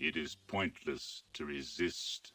It is pointless to resist.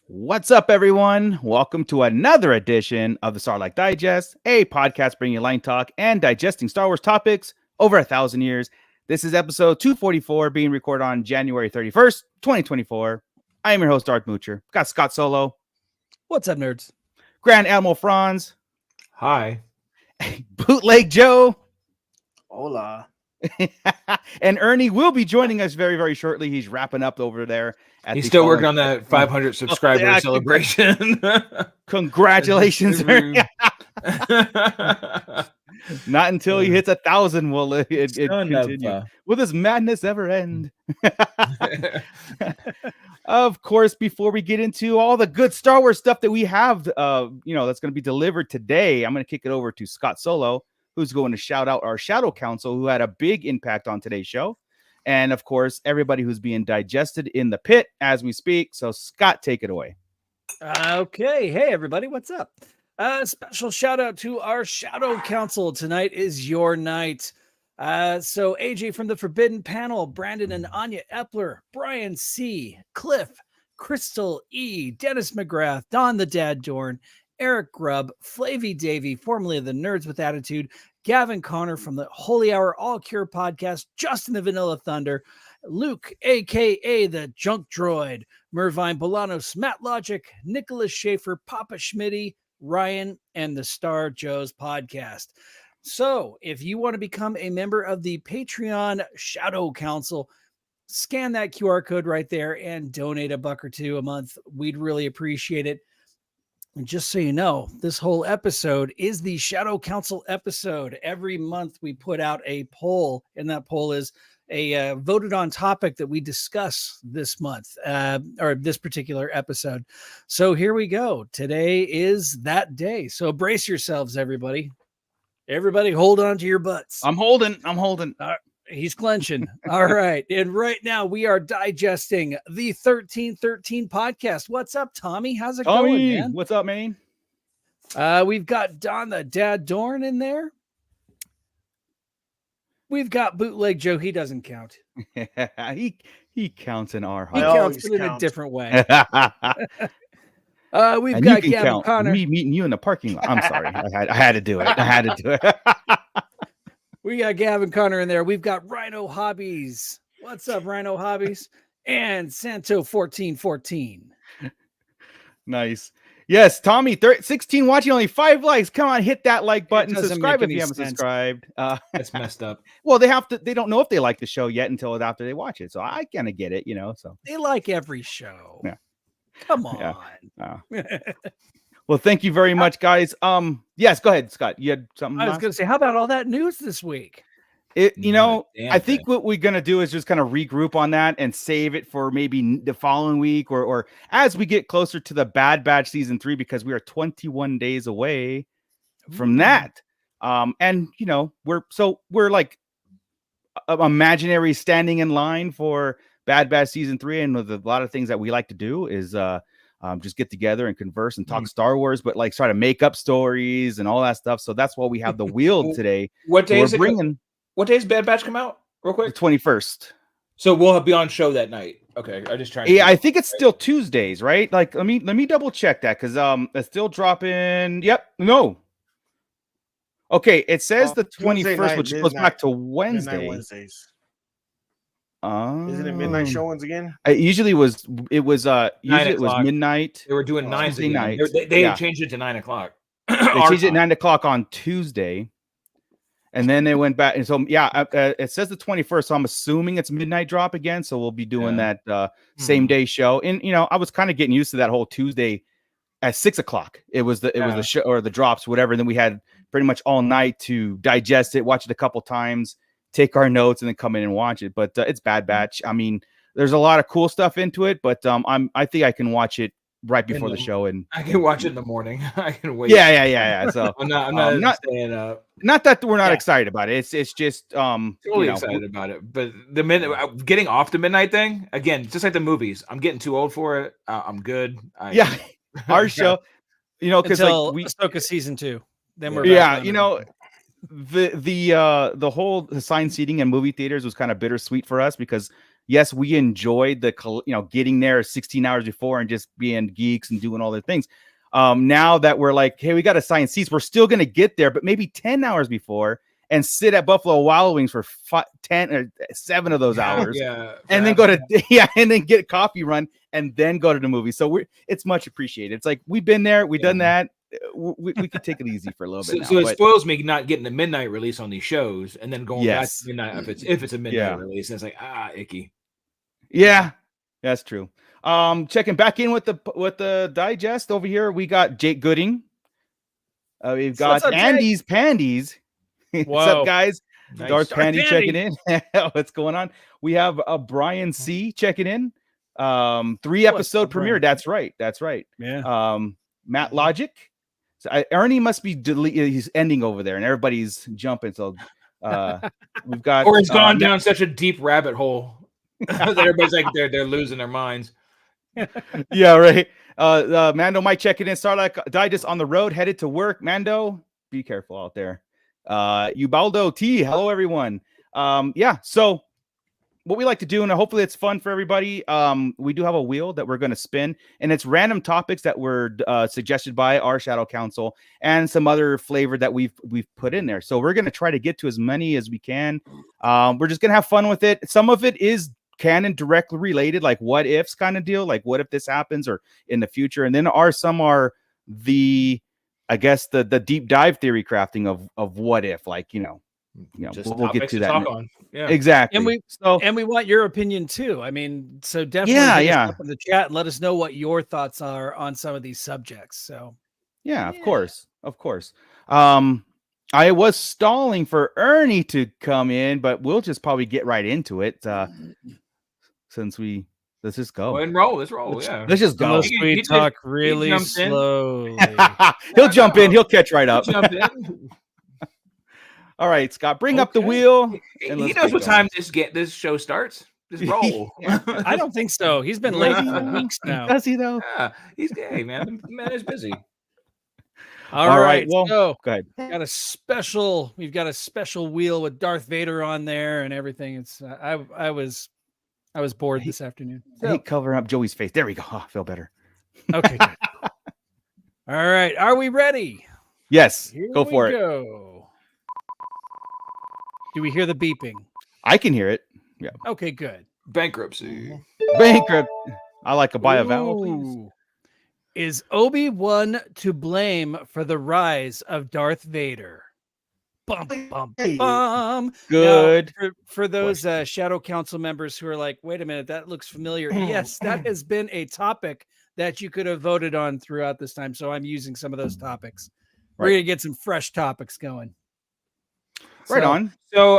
What's up, everyone? Welcome to another edition of the Starlight Digest, a podcast bringing you line talk and digesting Star Wars topics over 1,000 years. This is episode 244, being recorded on January 31st, 2024. I am your host, Darth Moocher. Got Scott Solo. What's up, nerds? Grand Admiral Franz. Hi. Bootleg Joe. Hola. And Ernie will be joining us very, very shortly. He's wrapping up over there. He's still working on that 500 subscriber celebration. Congratulations, Ernie. Not until he hits 1,000 will it continue. Will this madness ever end? Of course, before we get into all the good Star Wars stuff that we have, that's going to be delivered today, I'm going to kick it over to Scott Solo, who's going to shout out our Shadow Council, who had a big impact on today's show. And of course, everybody who's being digested in the pit as we speak. So Scott, take it away. Okay. Hey, everybody. What's up? Special shout out to our Shadow Council. Tonight is your night. So AJ from the Forbidden Panel, Brandon and Anya Epler, Brian C., Cliff, Crystal E., Dennis McGrath, Don the Dad Dorn, Eric Grubb, Flavy Davey, formerly of the Nerds with Attitude, Gavin Connor from the Holy Hour All Cure podcast, Justin the Vanilla Thunder, Luke, a.k.a. the Junk Droid, Mervine Bolanos, Matt Logic, Nicholas Schaefer, Papa Schmitty, Ryan, and the Star Joe's podcast. So if you want to become a member of the Patreon Shadow Council, scan that QR code right there and donate $1 or $2 a month. We'd really appreciate it. And just so you know, this whole episode is the Shadow Council episode. Every month we put out a poll, and that poll is a voted on topic that we discuss this month or this particular episode. So here we go. Today is that day. So brace yourselves, everybody. Everybody hold on to your butts. I'm holding. He's clenching. All right. And right now we are digesting the 1313 podcast. What's up, Tommy? How's it going, man? What's up, man? We've got Don the Dad Dorn in there. We've got Bootleg Joe. He doesn't count. he counts in our He heart. counts in a different way. We've And got you can Gavin count Connor. me meeting you in the parking lot. I'm sorry. I had to do it. We got Gavin Connor in there. We've got Rhino Hobbies. What's up, Rhino Hobbies? And Santo 1414. Nice. Yes, Tommy, 16 watching, only 5 likes. Come on, hit that like button. Subscribe if you haven't subscribed. That's messed up. Well, they don't know if they like the show yet until after they watch it. So I kind of get it, so They like every show. Yeah. Come on. Yeah. Well, thank you very much, guys. Yes, go ahead, Scott. You had something. I was going to say, how about all that news this week? I think what we're gonna do is just kind of regroup on that and save it for maybe the following week or as we get closer to the Bad Batch season 3, because we are 21 days away from that. And we're like imaginary standing in line for Bad Batch season 3, and a lot of things that we like to do is just get together and converse and talk Star Wars, but like try to make up stories and all that stuff. So that's why we have the wheel today. What day is it? Bringing What day is Bad Batch come out? Real quick. the 21st. So we'll be on show that night. Okay, I just trying. Yeah, I think it's still Tuesdays, right? Like, let me double check that because it's still dropping. Yep, no. Okay, it says the 21st, which goes back to Wednesday. Wednesdays. Isn't it midnight showings again? It usually was midnight. They were doing 9 Tuesday night. They changed it to 9 o'clock. They changed it 9 o'clock on Tuesday. And then they went back. And so, it says the 21st. So I'm assuming it's midnight drop again. So we'll be doing that same day show. And, I was kind of getting used to that whole Tuesday at 6 o'clock. It was the show or the drops, whatever. And then we had pretty much all night to digest it, watch it a couple times, take our notes, and then come in and watch it. But it's Bad Batch. I mean, there's a lot of cool stuff into it, but I think I can watch it right before the show, and I can watch it in the morning. I can wait. Yeah. So I'm not staying up. Not that we're not excited about it. It's just totally excited about it. But the minute getting off the midnight thing again, just like the movies, I'm getting too old for it. I'm good. Our show, because until like Ahsoka season 2, then we're the whole assigned seating in movie theaters was kind of bittersweet for us because yes, we enjoyed the getting there 16 hours before and just being geeks and doing all the things. Now that we're like, hey, we got assigned seats, we're still going to get there, but maybe 10 hours before and sit at Buffalo Wild Wings for 10 or 7 of those hours. And then go to and then get a coffee run and then go to the movie. So it's much appreciated. It's like we've been there, we've done that. We could take it easy for a little bit. So it spoils me not getting the midnight release on these shows and then going back to midnight if it's a midnight release. And it's like icky. Yeah, that's true. Checking back in with the digest over here. We got Jake Gooding. We've got Andy's Pandies. What's up, guys? Nice. Darth Pandy checking in. What's going on? We have Brian C checking in. 3-episode premiere. That's right. Yeah. Matt Logic. So Ernie must be he's ending over there, and everybody's jumping. So we've got, or he's gone down such a deep rabbit hole that everybody's like they're losing their minds. Yeah, right. Mando might check it in. Starlight Digest on the road, headed to work. Mando, be careful out there. Ubaldo T, hello everyone. So what we like to do, and hopefully it's fun for everybody, we do have a wheel that we're going to spin, and it's random topics that were suggested by our Shadow Council and some other flavor that we've put in there. So we're going to try to get to as many as we can. We're just going to have fun with it. Some of it is canon directly related, like what ifs kind of deal, like what if this happens or in the future, and then some are the deep dive theory crafting of what if, like we'll get to that. Yeah, exactly. And we want your opinion too. I mean, so definitely hit us up in the chat and let us know what your thoughts are on some of these subjects. So Yeah, of course. I was stalling for Ernie to come in, but we'll just probably get right into it. Since let's just Go go. ahead and roll. Let's roll. Let's just go. Unless we talk really jumps in. slowly. He'll jump in. He'll catch right up. Jump in. All right, Scott, bring up the wheel. He and knows let's what get time this show starts. Just roll. I don't think so. He's been late for weeks now. Does he though? Yeah, he's gay, man. The man is busy. All right. Well, So go ahead. we've got a special wheel with Darth Vader on there and everything. It's I was bored this afternoon. I hate covering up Joey's face. There we go. Oh, I feel better. Okay. Good. All right. Are we ready? Yes. Here Go we for it. go. Do we hear the beeping? I can hear it. Yeah. Okay, good. Bankruptcy. Bankrupt. I like a buy a vowel, please. Ooh. Is Obi-Wan to blame for the rise of Darth Vader? Bum, bum, bum. Good. Now, for those Shadow Council members who are like, wait a minute, that looks familiar. Yes, that has been a topic that you could have voted on throughout this time. So I'm using some of those topics. We're going to get some fresh topics going. Right on. So,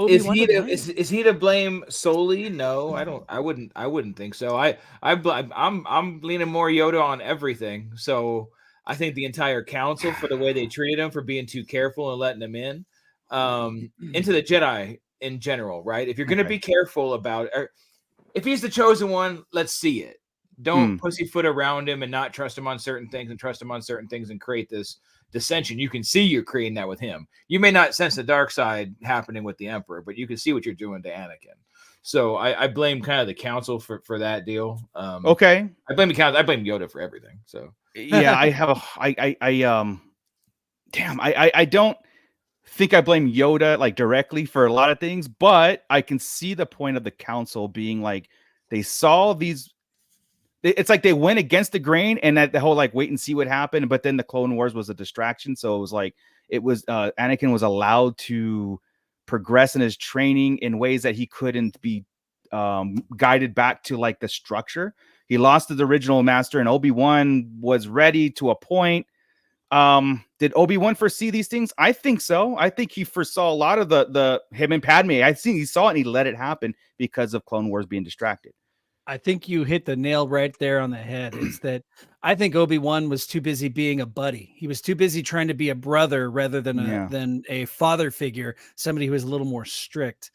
is Obi-Wan he to blame solely? No, I wouldn't think so. I'm leaning more Yoda on everything. So I think the entire council for the way they treated him, for being too careful and letting him in, into the Jedi in general, right? If you're going to be careful about, if he's the chosen one, let's see it. Don't pussyfoot around him and not trust him on certain things and trust him on certain things and create this dissension. You can see you're creating that with him. You may not sense the dark side happening with the Emperor, but you can see what you're doing to Anakin. So I blame kind of the council for that deal. Okay. I blame the council. I blame Yoda for everything. So yeah, I don't think I blame Yoda like directly for a lot of things, but I can see the point of the council being like, they saw these. It's like they went against the grain, and that the whole like wait and see what happened. But then the Clone Wars was a distraction, so it was like Anakin was allowed to progress in his training in ways that he couldn't be guided back to like the structure. He lost his original master, and Obi-Wan was ready to a point. Did Obi-Wan foresee these things? I think so. I think he foresaw a lot of the him and Padme. He saw it and he let it happen because of Clone Wars being distracted. I think you hit the nail right there on the head. Is that I think Obi-Wan was too busy being a buddy. He was too busy trying to be a brother rather than a father figure, somebody who was a little more strict.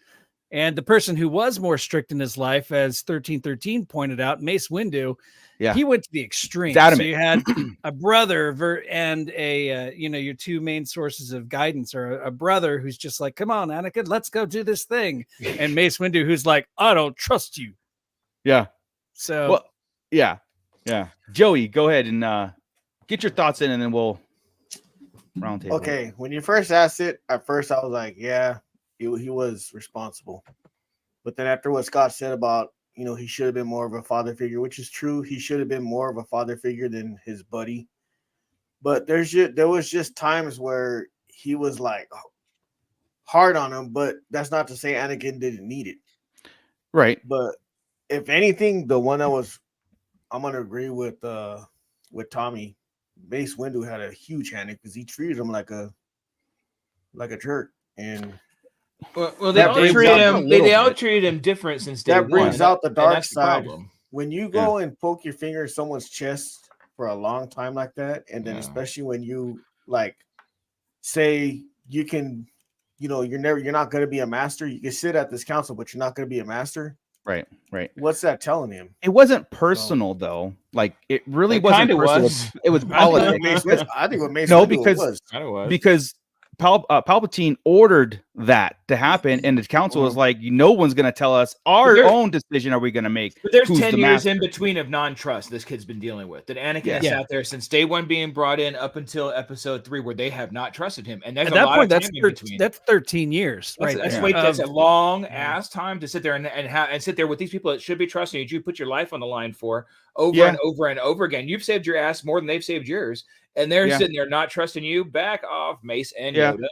And the person who was more strict in his life, as 1313 pointed out, Mace Windu, he went to the extreme. So you had a brother and your two main sources of guidance are a brother who's just like, come on, Anakin, let's go do this thing. And Mace Windu, who's like, I don't trust you. Yeah. So, well, yeah. Joey, go ahead and get your thoughts in, and then we'll round table. Okay. When you first asked it, at first I was like, yeah, he was responsible. But then after what Scott said about, he should have been more of a father figure, which is true. He should have been more of a father figure than his buddy. But there was just times where he was like hard on him, but that's not to say Anakin didn't need it. Right. But if anything, the one I'm gonna agree with Tommy. Mace Windu had a huge hand because he treated him like a jerk, and well they all treated him different since day one. That brings out the dark side. Problem. When you go and poke your finger in someone's chest for a long time like that, and then especially when you like say you can, you're not going to be a master. You can sit at this council, but you're not going to be a master. Right. What's that telling him? It wasn't personal though. Like it really wasn't personal. It was politics. I think what Mace because Palpatine ordered that to happen, and the council was like, no one's going to tell us our own decision. Are we going to make? But there's 10 years in between of non-trust this kid's been dealing with. That Anakin has sat there since day one being brought in up until episode 3, where they have not trusted him. And there's at that point, that's 13 years, right? That's a long ass time to sit there and sit there with these people that should be trusting you put your life on the line for over and over and over again. You've saved your ass more than they've saved yours. And they're sitting there not trusting you. Back off, Mace and Yoda.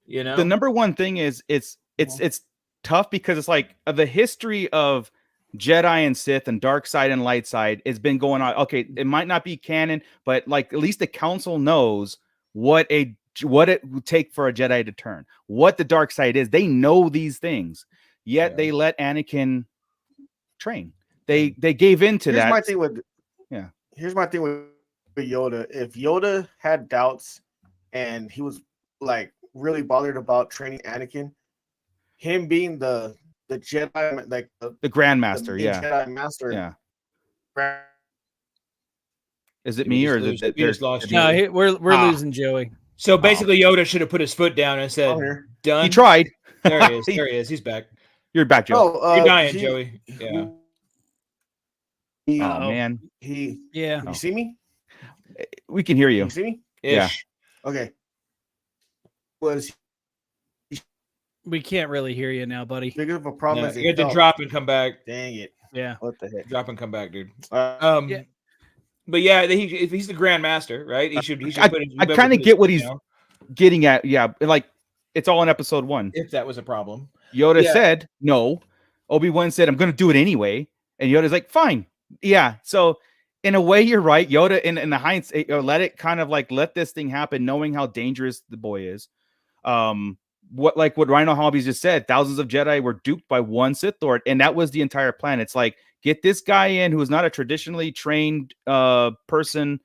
The number one thing is it's tough because it's like the history of Jedi and Sith and dark side and light side. It's been going on. Okay, it might not be canon, but like at least the council knows what it would take for a Jedi to turn, what the dark side is. They know these things, yet they let Anakin train. They gave in to that. My thing with yeah. Here's my thing with Yoda. If Yoda had doubts and he was like really bothered about training Anakin, him being the Jedi, like the Grandmaster, the Jedi Master, yeah. Is it me or is it we just lost you? No, we're losing Joey. So basically, Yoda should have put his foot down and said, "Done." He tried. There he is. There he is. He's back. You're back, Joe. You're dying, Joey. Yeah. Oh man. Yeah. You see me? We can hear you. You see me? Yeah. Okay. We can't really hear you now, buddy. Big of a problem as you had to drop and come back. Dang it. Yeah. What the heck? Drop and come back, dude. Yeah. But yeah, if he's the Grandmaster, right? He should. I kind of get what he's getting at. Yeah, like it's all in episode 1. If that was a problem, Yoda said no. Obi-Wan said, "I'm going to do it anyway," and Yoda's like, "Fine." Yeah. So in a way, you're right. Yoda, in the hindsight, let this thing happen, knowing how dangerous the boy is. What Rhino Hobbies just said, thousands of Jedi were duped by one Sith Lord, and that was the entire plan. It's like, get this guy in who is not a traditionally trained person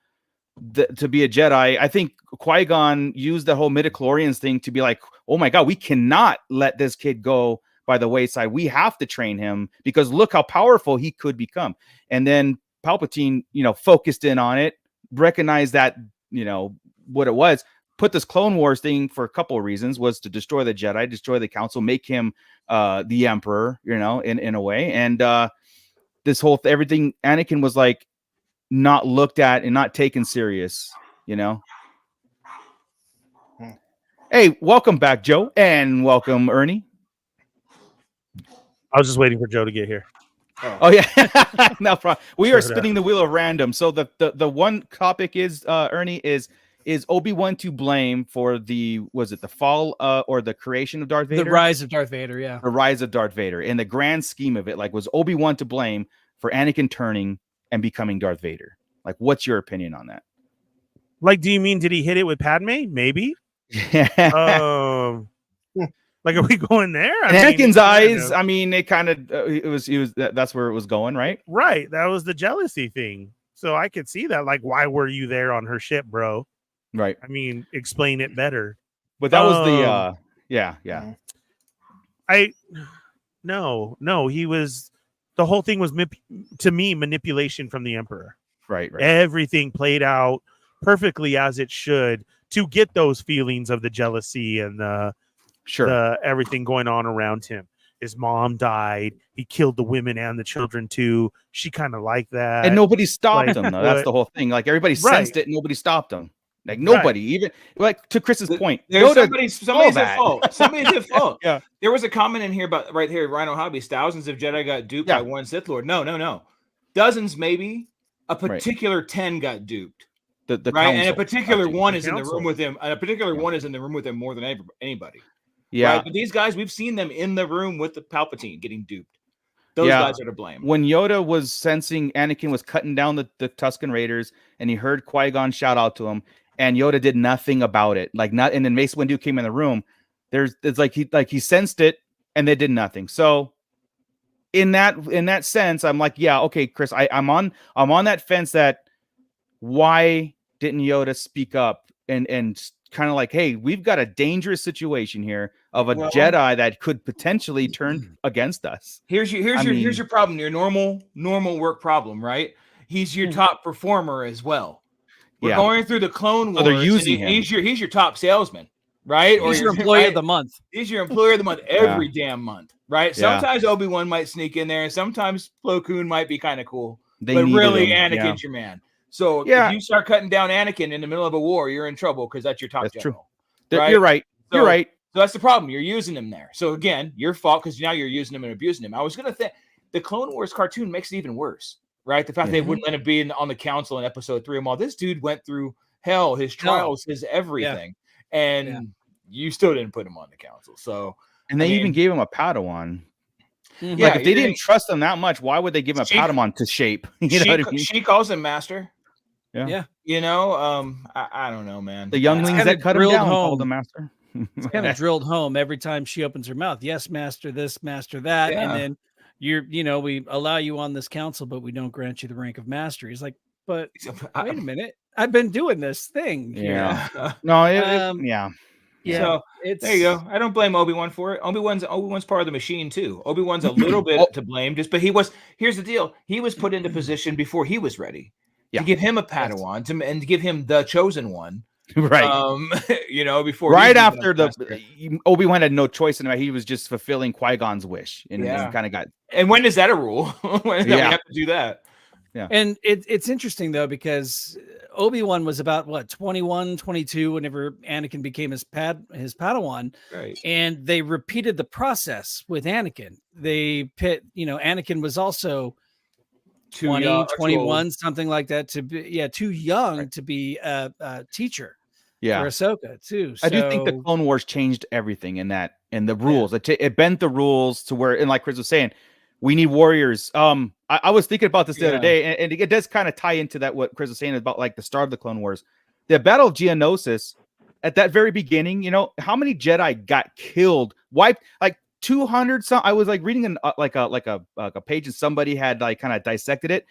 to be a Jedi. I think Qui-Gon used the whole midichlorians thing to be like, oh my God, we cannot let this kid go by the wayside. We have to train him because look how powerful he could become. And then Palpatine, focused in on it, recognized that, what it was. Put this Clone Wars thing for a couple of reasons, was to destroy the Jedi, destroy the Council, make him the Emperor, in a way. And this whole everything, Anakin was like not looked at and not taken serious, Hey, welcome back, Joe, and welcome, Ernie. I was just waiting for Joe to get here. Oh yeah, no problem. We are spinning the wheel of random. So the one topic is Ernie is Obi-Wan to blame for the fall or the creation of Darth Vader? The rise of Darth Vader, yeah. The rise of Darth Vader. In the grand scheme of it, like, was Obi-Wan to blame for Anakin turning and becoming Darth Vader? Like, what's your opinion on that? Like, do you mean did he hit it with Padme? Maybe. Like, are we going there? In Anakin's eyes, I mean, it kind of that's where it was going, right? Right. That was the jealousy thing. So I could see that. Like, why were you there on her ship, bro? Right. I mean, explain it better. But that was the yeah. No, he was, the whole thing was to me manipulation from the Emperor. Right. Everything played out perfectly as it should to get those feelings of the jealousy and the everything going on around him. His mom died. He killed the women and the children too. She kind of liked that. And nobody stopped him, though. That's the whole thing. Like, everybody sensed it, and nobody stopped him. Like, nobody, even like to Chris's point. Somebody's at fault. Somebody's at fault. Yeah. There was a comment in here about right here, Rhino Hobbies. Thousands of Jedi got duped by one Sith Lord. No. Dozens, maybe. A particular 10 got duped. The right, and a particular one is in the room with him. And a particular one is in the room with him more than anybody. Yeah. Right? But these guys, we've seen them in the room with the Palpatine getting duped. Those guys are to blame. When Yoda was sensing Anakin was cutting down the Tusken Raiders, and he heard Qui-Gon shout out to him, and Yoda did nothing about it. And then Mace Windu came in the room. It's like he sensed it, and they did nothing. So in that sense, I'm like, yeah, okay, Chris, I'm on that fence that why didn't Yoda speak up and kind of like, hey, we've got a dangerous situation here of a Jedi that could potentially turn against us. Here's your problem, your normal work problem, right? He's your top performer as well. We're going through the Clone Wars. So they're using him. He's your top salesman, right? He's your employee of the month. He's your employer of the month every damn month, right? Sometimes Obi-Wan might sneak in there, and sometimes Plo Koon might be kind of cool. But really, Anakin's your man. So if you start cutting down Anakin in the middle of a war, you're in trouble because that's your top general. True. Right? You're right. You're right. So that's the problem. You're using him there. So again, your fault because now you're using him and abusing him. I was going to think the Clone Wars cartoon makes it even worse, right? The fact they wouldn't let him be on the council in episode 3 and all. This dude went through hell, his trials, his everything, and you still didn't put him on the council. So they even gave him a Padawan. Mhm. Like if they you didn't think- trust him that much, why would they give him a She- Padawan to shape? You know what I mean? She calls him master. Yeah. You know, I don't know, man. The younglings kinda that cut him drilled down home. called him master. It's kind of drilled home every time she opens her mouth. Yes, master this, master that, Yeah. and then we allow you on this council, but we don't grant you the rank of master. He's like, but wait a minute, I've been doing this thing here. Yeah. No, Yeah, So, it's there you go. I don't blame Obi-Wan for it. Obi-Wan's part of the machine too. Obi-Wan's a little bit to blame, but here's the deal. He was put into position before he was ready. Yeah. To give him a Padawan and to give him the chosen one. right. Before Right he after was the master. Obi-Wan had no choice in it. He was just fulfilling Qui-Gon's wish and kind of got And when is that a rule? When we Yeah. have to do that? And it's interesting though, because Obi-Wan was about what 21, 22 whenever Anakin became his Padawan. Right. And they repeated the process with Anakin. Anakin was also 20, young or too 21, old. something like that to be too young to be a teacher for Ahsoka too. I do think the So- Clone Wars changed everything in the rules. It bent the rules to where, and like Chris was saying, we need warriors. I was thinking about this the other day, and it does kind of tie into that what Chris was saying about like the start of the Clone Wars, the Battle of Geonosis. At that very beginning, how many Jedi got killed, wiped, like 200 some. I was like reading like a page and somebody had like kind of dissected it.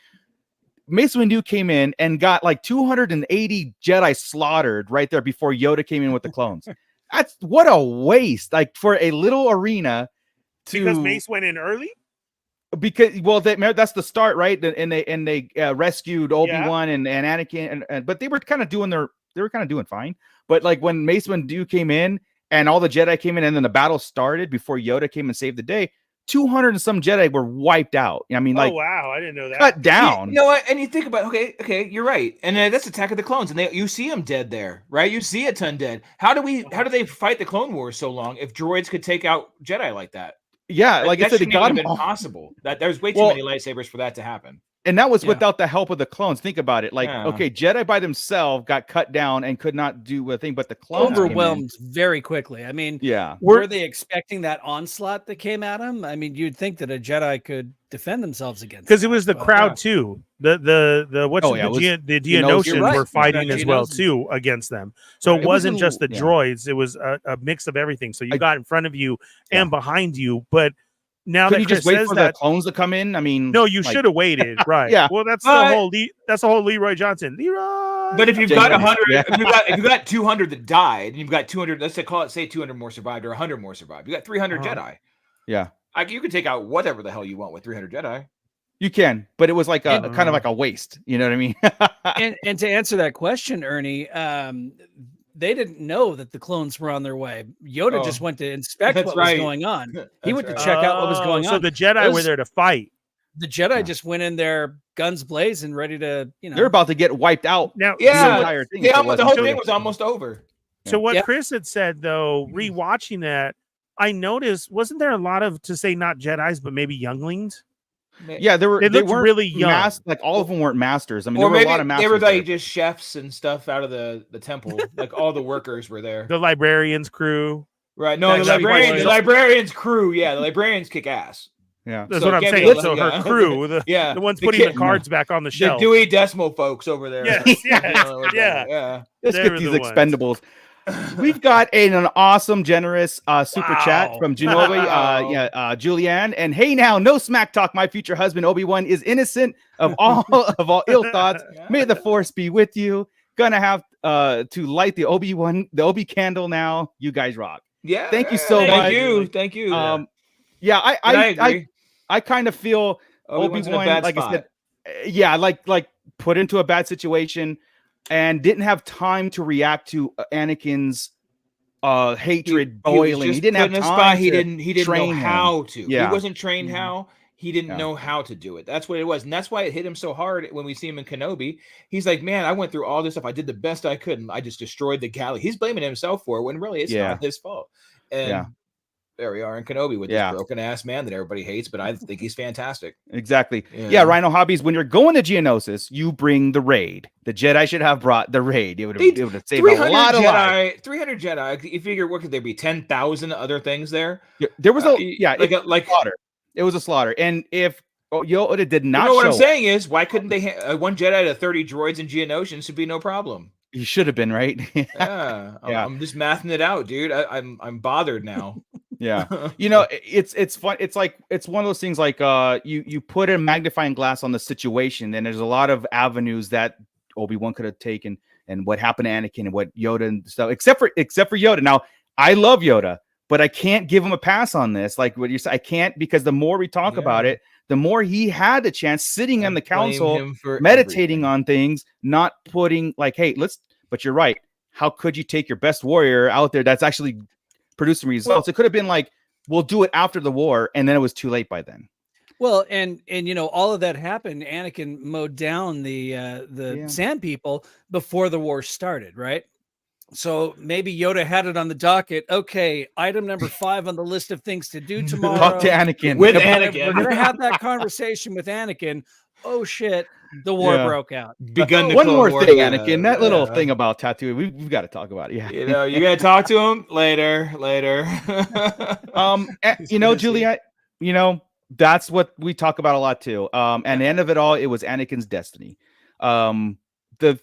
Mace Windu came in and got like 280 Jedi slaughtered right there before Yoda came in with the clones. That's what a waste! Like for a little arena, Because Mace went in early. because that's the start, right? And they rescued Obi-Wan and Anakin, but they were kind of doing fine. But like when Mace Windu came in and all the Jedi came in, and then the battle started before Yoda came and saved the day, 200 and some Jedi were wiped out. I mean, like, oh wow, I didn't know that. cut down. You know what? And you think about okay, you're right. And that's Attack of the Clones, and you see them dead there, right? You see a ton dead. How do they fight the Clone Wars so long if droids could take out Jedi like that? Yeah, like I that said, they shouldn't got even them have been all. possible. That there's way too Well, many lightsabers for that to happen. And that was Yeah. without the help of the clones. Think about it. Like, Yeah. okay, Jedi by themselves got cut down and could not do a thing, but the clones came in. overwhelmed very quickly. I mean, Yeah. were they expecting that onslaught that came at him? I mean, you'd think that a Jedi could defend themselves against Because it that, was the but- crowd too. The Geonosians Geonosians. were fighting Yeah, as well Geonosians. too against them. So Right. it wasn't It just the wasn't- droids; it was a mix of everything. So you got in front of you Yeah. and behind you. But now Could that you Chris just wait says for that, the clones to come in? I mean, no, you like- should have waited, right? Yeah. Well, that's But- the whole Leroy Johnson. Leroy. But if you've Jacob, got 100, yeah. if you've got 200 that died, and you've got 200, let's say 200 more survived or 100 more survived, you got 300 Jedi. Yeah. You can take out whatever the hell you want with 300 Jedi. You can, but it was like a And- kind of like a waste. You know what I mean? And to answer that question, Ernie, they didn't know that the clones were on their way. Yoda Oh, just went to inspect that's what right. was going on. He That's went to right. check out what was going So on. the Jedi were Those- there to fight. The Jedi just went in there, guns blazing, ready to, They're about to get wiped out. Now, the Yeah, entire thing. the if it whole wasn't thing for- was almost over. so what Yeah. Chris had said though, rewatching that, I noticed wasn't there a lot of, to say not Jedis, but maybe younglings? Yeah, they They looked weren't really young. Like all of them weren't masters. I mean, Or there were a maybe lot of masters. they were like there. just chefs and stuff out of the temple. Like all the workers were there. The librarians crew. Right. No, That's the right. librarians crew. Yeah, the librarians kick ass. Yeah. That's So what I'm it can't be saying. a- So yeah. her crew, Yeah. the ones the putting kid- the cards back on the The shelf. Dewey Decimal folks over there. Yes, yes, yeah. Yeah. Let's They get were these the ones. expendables. We've got an awesome, generous super chat Wow. from Genoa, Julianne. And hey, now, no smack talk. My future husband, Obi-Wan, is innocent of all ill thoughts. May the force be with you. Gonna have to light the Obi candle now. You guys rock. Yeah. Thank you so Thank much. you. Thank you. Yeah, I agree. I kind of feel Obi-Wan's in a Obi-Wan, bad like spot. I said, yeah, like put into a bad situation and didn't have time to react to Anakin's hatred boiling. He didn't have put in a time. spot. He to didn't know train him. how to. Yeah. He wasn't trained Mhm. how. He didn't Yeah. know how to do it. That's what it was. And that's why it hit him so hard when we see him in Kenobi. He's like, man, I went through all this stuff. I did the best I could. And I just destroyed the galaxy. He's blaming himself for it when really it's Yeah. not his fault. And Yeah. there we are in Kenobi with Yeah. this broken ass man that everybody hates, but I think he's fantastic. Exactly. Yeah. Yeah, Rhino Hobbies. When you're going to Geonosis, you bring the raid. The Jedi should have brought the raid. It would They- have saved a lot of lives. 300 Jedi. You figure, what could there be? 10,000 other things there? There was Uh, a like slaughter. It was a slaughter. And if Yoda did not what show I'm saying is, why couldn't they one Jedi to 30 droids and Geonosians should be no problem? he should have been, right? Yeah, Yeah. I'm just mathing it out, dude. I'm bothered now. Yeah. It's fun. It's like it's one of those things like you put a magnifying glass on the situation, and there's a lot of avenues that Obi-Wan could have taken, and what happened to Anakin and what Yoda and stuff, except for Yoda. Now, I love Yoda, but I can't give him a pass on this. Like what you say, I can't, because the more we talk about it, the more he had the chance sitting in the council, meditating on things, not putting like, hey, but you're right. How could you take your best warrior out there that's actually producing results? It could have been like, we'll do it after the war, and then it was too late by then. Well, and all of that happened. Anakin mowed down the Sand People before the war started, right? So maybe Yoda had it on the docket. Okay, item number 5 on the list of things to do tomorrow. Talk to Anakin. Anakin. We're gonna have that conversation with Anakin. Oh shit, the war broke out. One more thing, Anakin. That little thing about Tatooine, we've got to talk about it. Yeah, you gotta talk to him later. Juliet, that's what we talk about a lot too. And the end of it all, it was Anakin's destiny.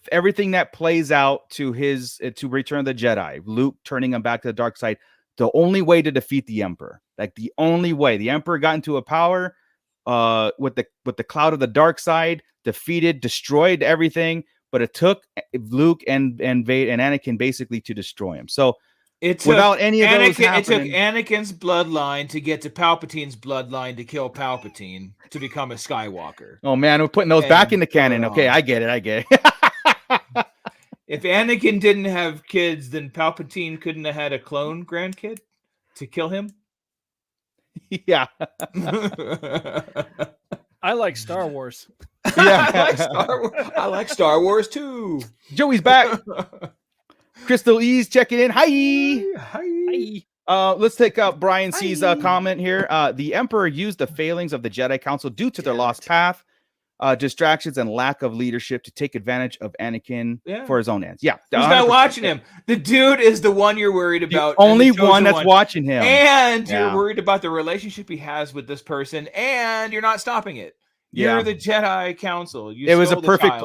Everything that plays out to Return of the Jedi, Luke turning him back to the dark side, the only way to defeat the Emperor, like the only way. The Emperor got into a power with the cloud of the dark side, defeated, destroyed everything, but it took Luke and Anakin basically to destroy him. So without any of those happening, it took Anakin's bloodline to get to Palpatine's bloodline to kill Palpatine to become a Skywalker. Oh man, we're putting those back in the canon. Okay, I get it. If Anakin didn't have kids, then Palpatine couldn't have had a clone grandkid to kill him. Yeah. I like Star Wars. Yeah, I like Star Wars too. Joey's back. Crystal E's checking in. Hi. Let's take up Brian C's comment here. The Emperor used the failings of the Jedi Council due to their lost path, distractions, and lack of leadership to take advantage of Anakin for his own ends. Yeah, who's not watching him? The dude is the one you're worried about. The only one that's watching him, and you're worried about the relationship he has with this person, and you're not stopping it. You're the Jedi Council. It was a perfect.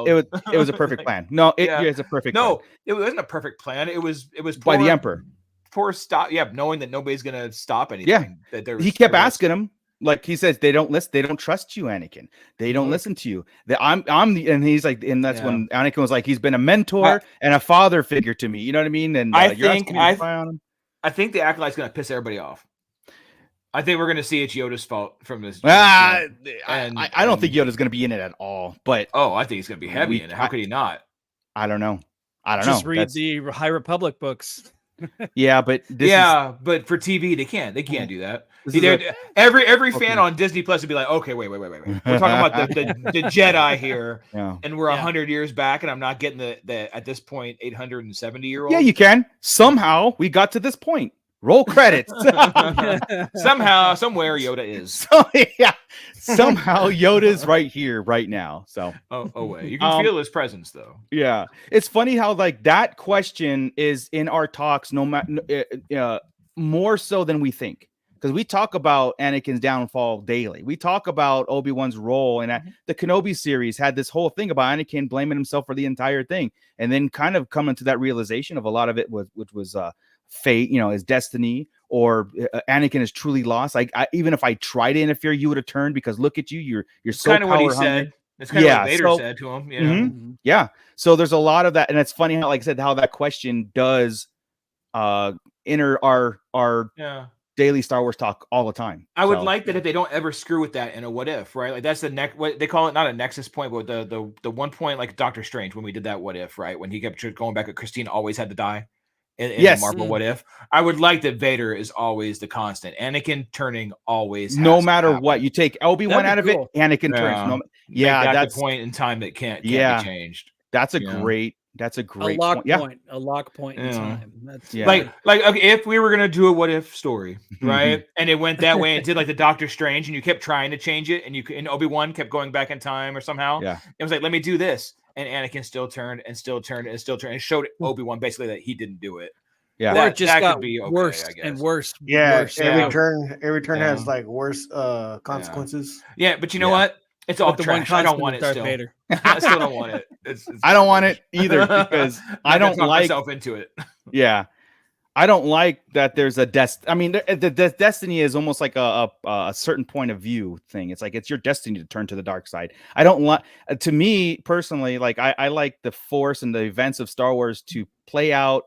It was a perfect plan. No, it's a perfect. No, plan. It wasn't a perfect plan. It was by the Emperor. Poor stop. Yeah, knowing that nobody's gonna stop anything. Yeah, that he kept asking him. Like he says, they don't listen. They don't trust you, Anakin. They don't listen to you. And he's like, and that's when Anakin was like, he's been a mentor and a father figure to me. You know what I mean? And I think the acolyte's gonna piss everybody off. I think we're gonna see it's Yoda's fault from this. I don't think Yoda's gonna be in it at all. But I think he's gonna be heavy in it. How could he not? I don't know. Just read the High Republic books. Yeah, but but for TV they can't do that. Every fan on Disney Plus would be like, okay, wait. We're talking about the Jedi here, and we're 100 years back, and I'm not getting the at this point 870-year-old. Yeah, you can. Somehow we got to this point. Roll credits. Somehow, somewhere, Yoda is. Somehow Yoda's right here, right now. So, you can feel his presence, though. Yeah, it's funny how like that question is in our talks, no matter more so than we think, because we talk about Anakin's downfall daily. We talk about Obi-Wan's role, and the Kenobi series had this whole thing about Anakin blaming himself for the entire thing, and then kind of coming to that realization of a lot of it which was fate, his destiny, or Anakin is truly lost. Like even if I tried to interfere, you would have turned, because look at you, you're so kind of what he said. That's kind of what Vader said to him. Yeah. So there's a lot of that, and it's funny how, like I said, how that question does enter our daily Star Wars talk all the time. I would like that if they don't ever screw with that in a what if, right? Like that's what they call it, not a nexus point, but the one point like Doctor Strange when we did that what if, right? When he kept going back at Christine always had to die. In the Marvel what if, I would like that Vader is always the constant. Anakin turning always, no matter what. You take Obi-Wan out of it, Anakin turns. That's the point in time that can't be changed. That's a great. That's a great lock point. A lock point in time. That's like okay, if we were gonna do a what if story, right? And it went that way and did like the Doctor Strange, and you kept trying to change it, and Obi-Wan kept going back in time or somehow. Yeah, it was like, let me do this. And Anakin still turned and still turned and still turned, and showed Obi-Wan basically that he didn't do it. Yeah. Or it just that got could be okay, worse I guess. and worse. Yeah, worse. every turn Yeah. has like worse consequences. Yeah, but you know Yeah. what? It's all But the one trash. I don't constant want is it Darth still. Vader. I still don't want it. It's I don't want garbage. it either because I Not gonna don't talk like. myself into it. Yeah, I don't like that. There's a I mean, the destiny is almost like a certain point of view thing. It's like it's your destiny to turn to the dark side. I don't like. To me personally, like I like the Force and the events of Star Wars to play out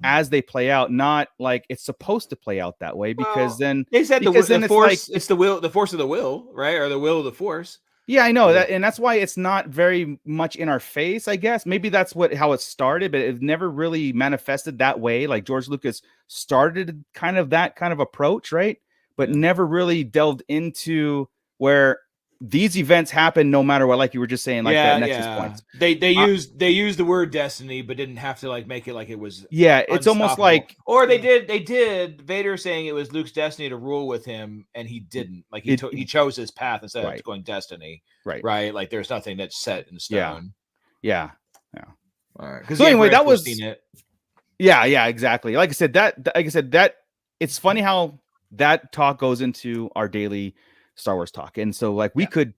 as they play out, not like it's supposed to play out that way. Because Well, then they said because the then it's force. like It's the will, the force of the will, right? Or the will of the force. yeah, I know Yeah. that, and that's why it's not very much in our face, I guess. Maybe that's how it started, but it never really manifested that way. Like George Lucas started that kind of approach, right? But Yeah. never really delved into where these events happen no matter what, like you were just saying, like that Nexus points. They used the word destiny, but didn't have to like make it like it was. Yeah, it's almost unstoppable. like Or they did Vader saying it was Luke's destiny to rule with him, and he didn't. Like he chose his path instead Right. of going destiny. right. Right. Like there's nothing that's set in stone. Yeah. All right. Because So anyway, that was seen it. Yeah, exactly. Like I said, that it's funny how that talk goes into our daily Star Wars talk. And so like we could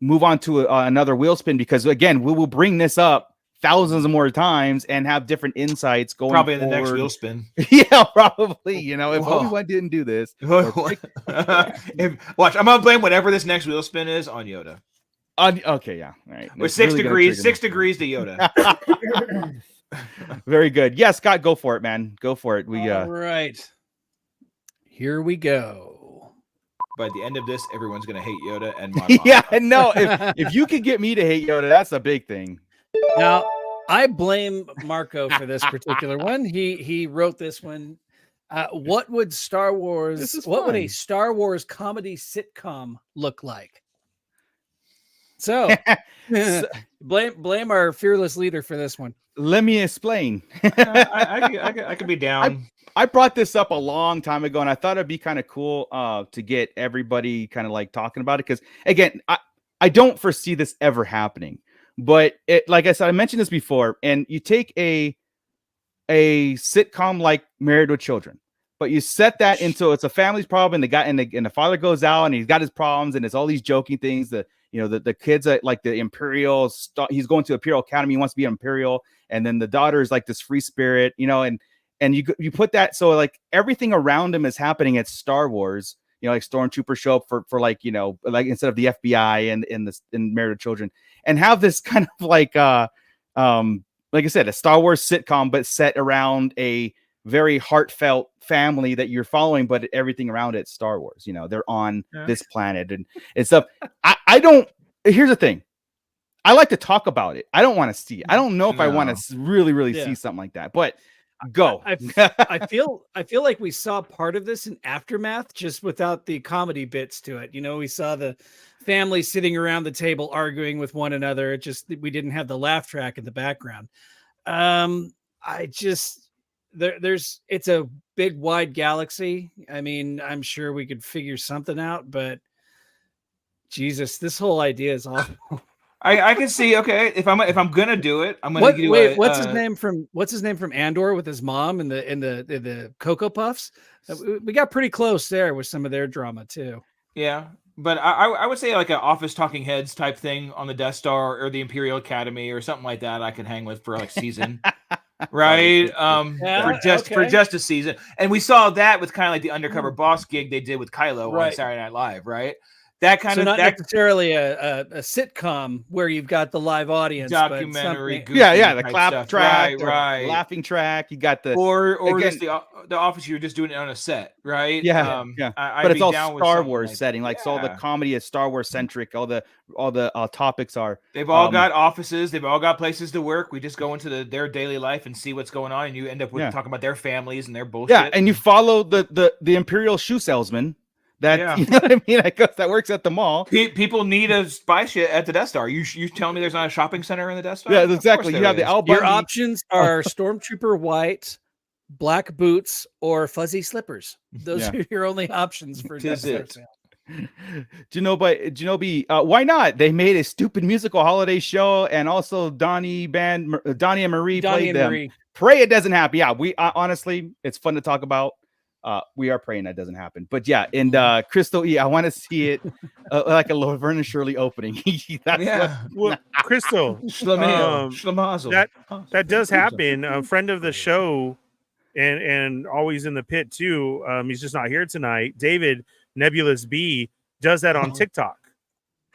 move on to another wheel spin, because again, we will bring this up thousands of more times and have different insights going Probably in the forward. next wheel spin. Yeah, probably. If Whoa. Obi-Wan didn't do this. Watch, I'm gonna blame whatever this next wheel spin is on Yoda. Okay, yeah. All right. With It's 6 really gonna degrees, trigger 6 degrees to Yoda. me. Very good. Yeah, Scott, go for it, man. Go for it. We All right. Here we go. By the end of this, everyone's gonna hate Yoda and my mom. yeah, no. If you could get me to hate Yoda, that's a big thing. Now, I blame Marco for this particular one. He wrote this one. What would Star Wars? What would a fun. Star Wars comedy sitcom look like? So, blame our fearless leader for this one. Let me explain. I could be down. I brought this up a long time ago, and I thought it'd be kind of cool to get everybody kind of like talking about it. Because again, I don't foresee this ever happening. But like I said, I mentioned this before, and you take a sitcom like Married with Children, but you set that into it's a family's problem, and the guy and the father goes out and he's got his problems, and it's all these joking things. The kids at like the Imperial, he's going to Imperial Academy, he wants to be an Imperial, and then the daughter is like this free spirit, and you put that, so like everything around him is happening at Star Wars. Like stormtroopers show up for like like instead of the FBI and in Married with Children, and have this kind of like like I said, a Star Wars sitcom, but set around a very heartfelt family that you're following, but everything around it's Star Wars. They're on this planet and stuff. I don't. Here's the thing. I like to talk about it. I don't want to see it. I don't know if I want to really see something like that, but go. I feel like we saw part of this in Aftermath, just without the comedy bits to it. We saw the family sitting around the table arguing with one another. It just, we didn't have the laugh track in the background. It's a big wide galaxy. I mean, I'm sure we could figure something out, but Jesus, this whole idea is awful. I can see. Okay, if I'm gonna do it, I'm gonna do what's his name from Andor with his mom and the Cocoa Puffs? We got pretty close there with some of their drama too. Yeah, but I would say like an Office Talking Heads type thing on the Death Star or the Imperial Academy or something like that. I can hang with for like season. Right. For just a season. And we saw that with kind of like the undercover boss gig they did with Kylo on Saturday Night Live, right? That kind of not necessarily a sitcom where you've got the live audience documentary, but the clap stuff. track, right, laughing track. You got the or again, just the office. You're just doing it on a set, right? Yeah. But it's all Star Wars setting, like so all the comedy is Star Wars centric. All the topics are. They've all got offices. They've all got places to work. We just go into their daily life and see what's going on, and you end up with talking about their families and their bullshit. Yeah, and you follow the Imperial shoe salesman. That you know what I mean? I guess that works at the mall. People need to buy shit at the Death Star. You telling me there's not a shopping center in the Death Star? Yeah, exactly. You have the Your options are Stormtrooper white, black boots, or fuzzy slippers. Those are your only options for Death Star sale. Genobi, why not? They made a stupid musical holiday show, and also Donnie and Marie played them. pray it doesn't happen. Yeah, we honestly, it's fun to talk about. We are praying that doesn't happen. But yeah, and Crystal E, I want to see it like a Laverne and Shirley opening. That's Well, Crystal, that does happen. A friend of the show and always in the pit too. He's just not here tonight. David Nebulous B does that on TikTok.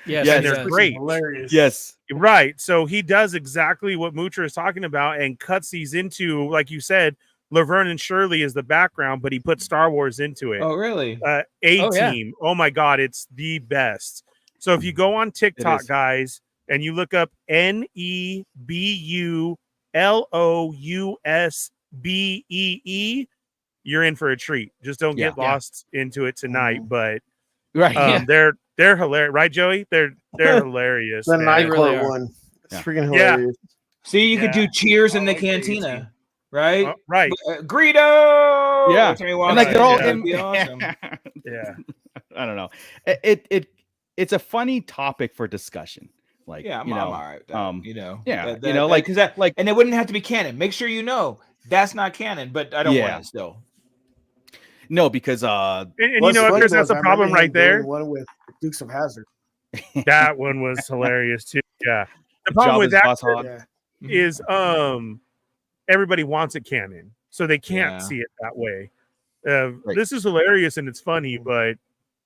Yes, and they're great. Hilarious. Yes, right. So he does exactly what Moocher is talking about and cuts these into, like you said, Laverne and Shirley is the background, but he put Star Wars into it. Oh, really? A-Team. Oh my God, it's the best. So if you go on TikTok, guys, and you look up NEBULOUSBEE, you're in for a treat. Just don't get lost into it tonight. But they're hilarious, right, Joey? They're hilarious. The night court one. It's freaking hilarious. See, you could do Cheers in the cantina. Right, right. Greedo. Yeah, and like they're all in. Awesome. Yeah, I don't know. It's a funny topic for discussion. Like, I'm all right. With that, and it wouldn't have to be canon. Make sure you know that's not canon, but I don't want it still. No, because and you know, Chris, that's a problem right there. One with Dukes of Hazzard. That one was hilarious too. Yeah, the problem with that is everybody wants it canon, so they can't see it that way. This is hilarious and it's funny, but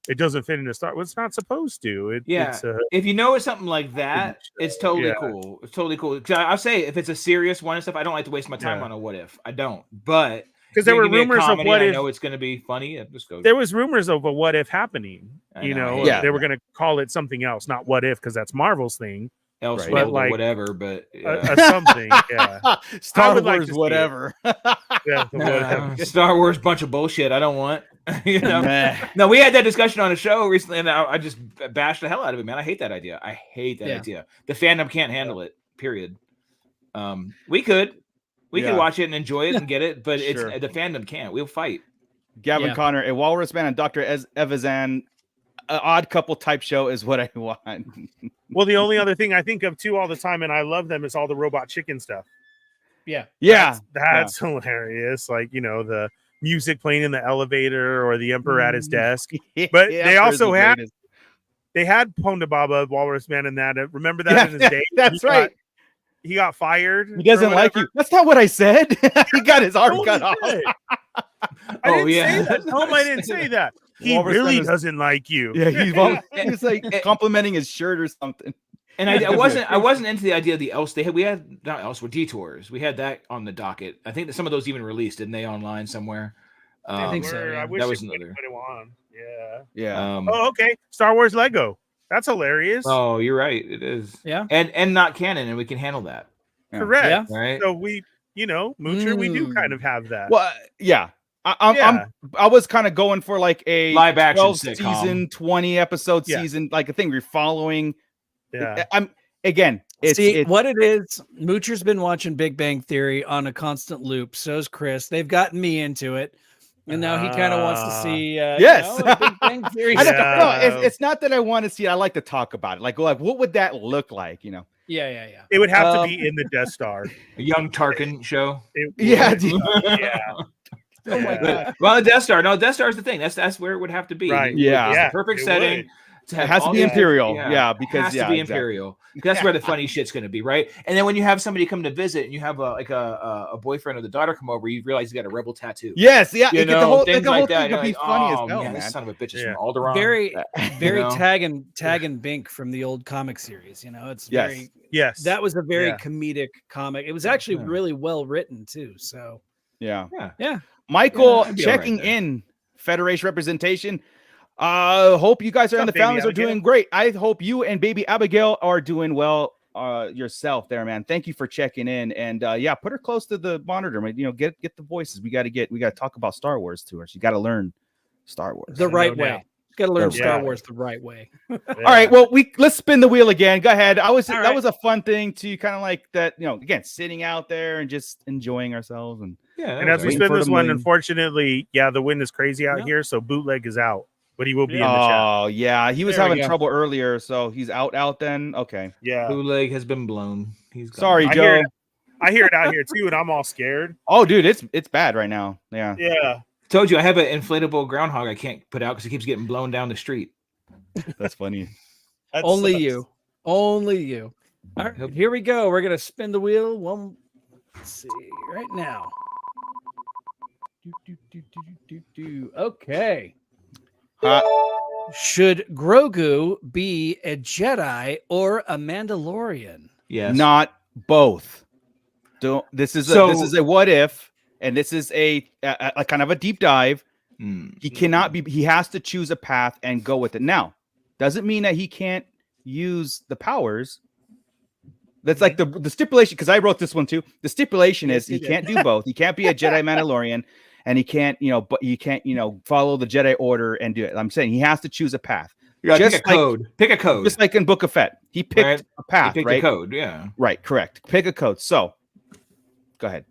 it doesn't fit into Star Wars. It's not supposed to. If you know it's something like that, it's totally cool. It's totally cool. I'll say if it's a serious one and stuff, I don't like to waste my time on a what if. I don't. But because there were rumors of what if. I know it's going to be funny. There was rumors of a what if happening. They were going to call it something else, not what if, because that's Marvel's thing. Else, but like whatever, but something, Star Wars, whatever. Star Wars, bunch of bullshit. I don't want. No, we had that discussion on a show recently, and I just bashed the hell out of it, man. I hate that idea. I hate that idea. The fandom can't handle it. Period. We could watch it and enjoy it and get it, but it's the fandom can't. We'll fight. Gavin Connor, a Walrus Man, and Dr. Evazan. An odd couple type show is what I want. Well, the only other thing I think of too all the time, and I love them, is all the Robot Chicken stuff. That's hilarious. Like, the music playing in the elevator or the Emperor at his desk. But they also had Ponda Baba, Walrus Man, in that. Remember that in his day? That's right. He got fired. He doesn't like you. That's not what I said. He got his arm cut off. I didn't say that. Tell him I didn't say that. He really doesn't like you. Yeah, he's like complimenting his shirt or something. And I wasn't into the idea of the else. We had not else were detours. We had that on the docket. I think that some of those even released, didn't they, online somewhere? I think so. I wish that was another. Put it on. Yeah. Okay. Star Wars Lego. That's hilarious. Oh, you're right. It is. Yeah. And not canon, and we can handle that. Correct. Yeah. Right. So we, Moocher, we do kind of have that. Well, yeah. I was kind of going for like a live action 12 sitcom. season, 20 episode season, like a thing we're following. Yeah. It's what it is. Moocher's been watching Big Bang Theory on a constant loop. So's Chris. They've gotten me into it, and now he kind of wants to see. Big Bang Theory. It's not that I want to see it. I like to talk about it. Like what would that look like? Yeah. It would have to be in the Death Star. A young Tarkin show. Yeah. Oh my God. Well, the Death Star. No, Death Star is the thing. That's where it would have to be. Right. Yeah. It's the perfect setting. It has to be Imperial. Because it has to be Imperial. That's where the funny shit's going to be, right? And then when you have somebody come to visit and you have a boyfriend or the daughter come over, you realize you got a rebel tattoo. Yes, yeah. You know, the whole things thing like that. Could be funny as hell, man. This son of a bitch is from Alderaan. Very Tag and Bink from the old comic series. It's very that was a very comedic comic. It was actually really well written too. So yeah. Michael checking in Federation representation. Hope you guys and the families are doing great. I hope you and baby Abigail are doing well yourself there, man. Thank you for checking in. And put her close to the monitor, man. Get the voices. We got to talk about Star Wars to her. She got to learn Star Wars the right way. Got to learn Star Wars the right way. All right. Well, let's spin the wheel again. Go ahead. That was a fun thing to kind of like that, again, sitting out there and just enjoying ourselves. And as we spin this one, unfortunately, the wind is crazy out here, so Bootleg is out. But he will be in the chat. Oh, yeah. He was having trouble earlier, so he's out then. Okay. Yeah. Bootleg has been blown. He's gone. Sorry, Joe. I hear it out here too, and I'm all scared. Oh, dude, it's bad right now. Yeah. Yeah. Told you I have an inflatable groundhog I can't put out because it keeps getting blown down the street. That's funny. That Only sucks. you. Only you. All right, here we go. We're gonna spin the wheel. Let's see right now. Okay. Should Grogu be a Jedi or a Mandalorian? Yes. Not both. Don't. This is a what if, and this is a kind of a deep dive. He cannot be. He has to choose a path and go with it. Now, doesn't mean that he can't use the powers. That's like the stipulation, because I wrote this one too. The stipulation is he can't do both. He can't be a Jedi Mandalorian, and he can't, but you can't, follow the Jedi order and do it. I'm saying he has to choose a path. You gotta pick a code. Pick a code. Just like in Book of Fett, he picked a path. He picked right? a code. Yeah. Right. Correct. Pick a code. So, go ahead.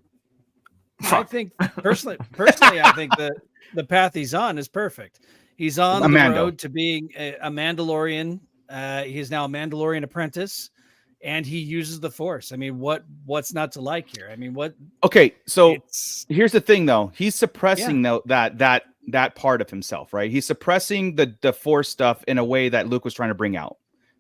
I think personally, I think the path he's on is perfect. He's on the road to being a Mandalorian. He's now a Mandalorian apprentice, and he uses the Force. I mean, what's not to like here? I mean, what? Okay, so here's the thing, though. He's suppressing that part of himself, right? He's suppressing the Force stuff in a way that Luke was trying to bring out.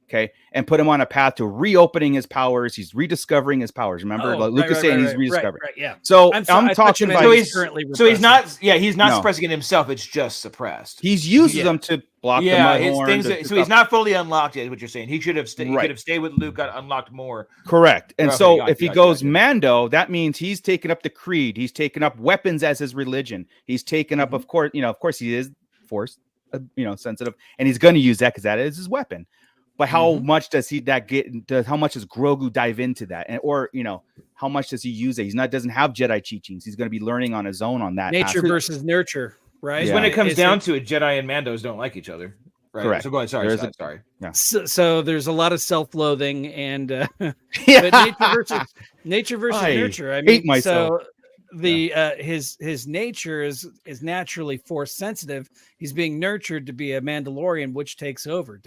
Okay, and put him on a path to reopening his powers. He's rediscovering his powers. Remember, Luke is saying he's rediscovering. Right, yeah. So I'm talking about. So he's not. Yeah, he's not suppressing it himself. It's just suppressed. He's using them to block the Mudhorn. So he's not fully unlocked yet. Is what you're saying? He should have stayed. He could have stayed with Luke. Got unlocked more. Correct. And if he goes Mando, that means he's taken up the creed. He's taken up weapons as his religion. He's taken up, of course, he is Force, sensitive, and he's going to use that because that is his weapon. But how much does how much does Grogu dive into that? And how much does he use it? Doesn't have Jedi teachings. He's going to be learning on his own on that. Nature versus nurture, right? Yeah. When it comes down to it, Jedi and Mandos don't like each other. Right. Correct. So go ahead. Sorry. Yeah. So there's a lot of self-loathing and but nature versus nurture. I mean, hate myself. So his nature is naturally Force sensitive. He's being nurtured to be a Mandalorian, which takes over.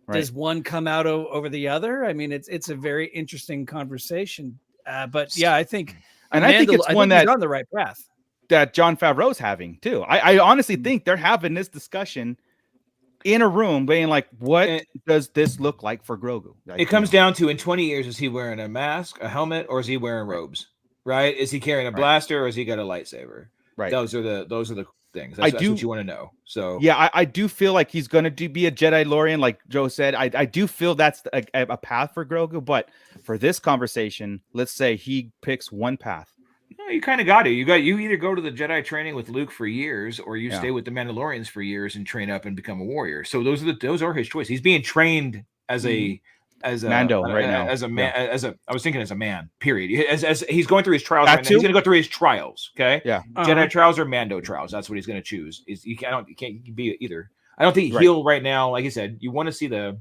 Does one come out over the other? I mean, it's a very interesting conversation. But yeah, I think, I think it's one that's on the right path that Jon Favreau's having too. I honestly think they're having this discussion in a room, being like, "What does this look like for Grogu?" It comes down to, in 20 years, is he wearing a mask, a helmet, or is he wearing robes? Right? Is he carrying a blaster, or is he got a lightsaber? Right. Those are the things. That's what you want to know. So yeah, I do feel like he's going to be a Jedi Lorian, like Joe said. I do feel that's a path for Grogu, but for this conversation, let's say he picks one path. No, you kind of got to. You either go to the Jedi training with Luke for years, or you stay with the Mandalorians for years and train up and become a warrior. So those are his choices. He's being trained as a Mando right now. As a man, I was thinking as a man. Period. As he's going through his trials right now. He's going to go through his trials. Okay. Yeah. Jedi trials or Mando trials. That's what he's going to choose. You can't be either. I don't think he'll right now. Like you said, you want to see the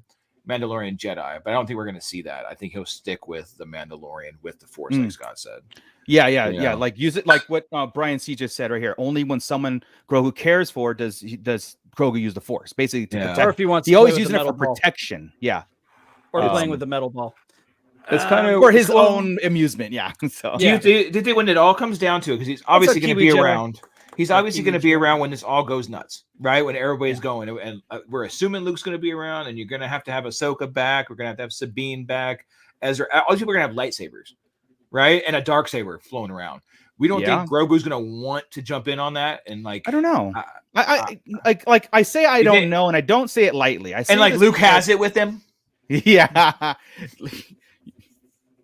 Mandalorian Jedi, but I don't think we're going to see that. I think he'll stick with the Mandalorian with the Force, like Scott said. Yeah. Like use it like what Brian C just said right here. Only when someone Grogu cares for does Grogu use the Force, basically to protect. Or if he wants, he always uses it for protection. Yeah. Or playing with the metal ball. It's kind of for his own amusement. Yeah. So do you think when it all comes down to it, because he's obviously going to be around. He's obviously going to be around when this all goes nuts, right? When everybody's going, and we're assuming Luke's going to be around, and you're going to have Ahsoka back. We're going to have Sabine back. Ezra, all these people are going to have lightsabers, right? And a dark saber flowing around. We don't think Grogu's going to want to jump in on that. And I don't know. I say I don't know, and I don't say it lightly. I say Luke has it with him. Yeah.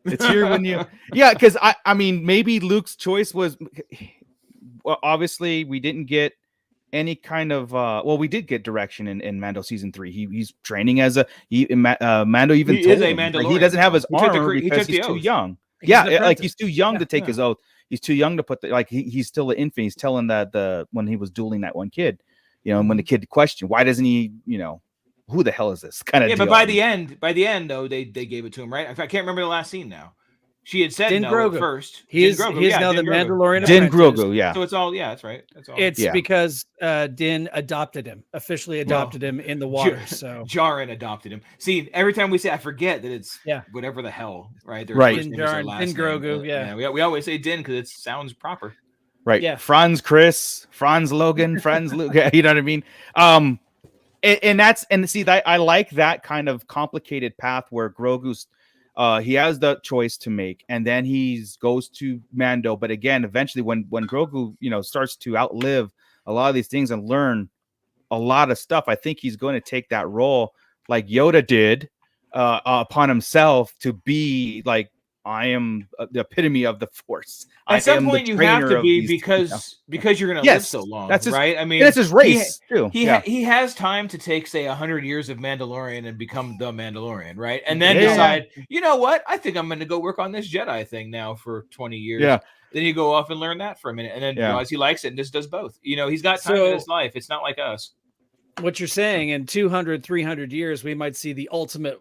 It's here when you because I mean maybe Luke's choice was obviously we didn't get any kind of we did get direction in Mando season 3. He's training as Mando even he told is a him Mandalorian. He doesn't have his armor because he's too young. He's too young to take his oath. He's too young to put he's still an infant. He's telling that when he was dueling that one kid, and when the kid questioned why doesn't he, who the hell is this kind of deal? But by the end though, they gave it to him, right? I can't remember the last scene now. She had said Din no Grogu. at first. He is now the Mandalorian Din apprentice. Grogu, yeah. So it's all, that's right. That's all. It's because Din adopted him, officially adopted him in the waters. So Jaren adopted him. See, every time we say, I forget that it's Yeah. whatever the hell, right? Their Right. first Din name is their Djarin, last Din name. Grogu, yeah. We always say Din because it sounds proper. Right. Yeah. Franz Chris, Franz Logan, Franz Luke. You know what I mean? And see that I like that kind of complicated path where Grogu's he has the choice to make, and then he goes to Mando. But again, eventually when Grogu, starts to outlive a lot of these things and learn a lot of stuff, I think he's going to take that role like Yoda did upon himself to be like, I am the epitome of the Force. At some point, you have to be because you're going to live so long, that's his, right? I mean, that's his race too. He has time to take, say, 100 years of Mandalorian and become the Mandalorian, right? And then decide, you know what? I think I'm going to go work on this Jedi thing now for 20 years. Yeah. Then you go off and learn that for a minute, and then realize he likes it and just does both. He's got time in his life. It's not like us. What you're saying, in 200, 300 years, we might see the ultimate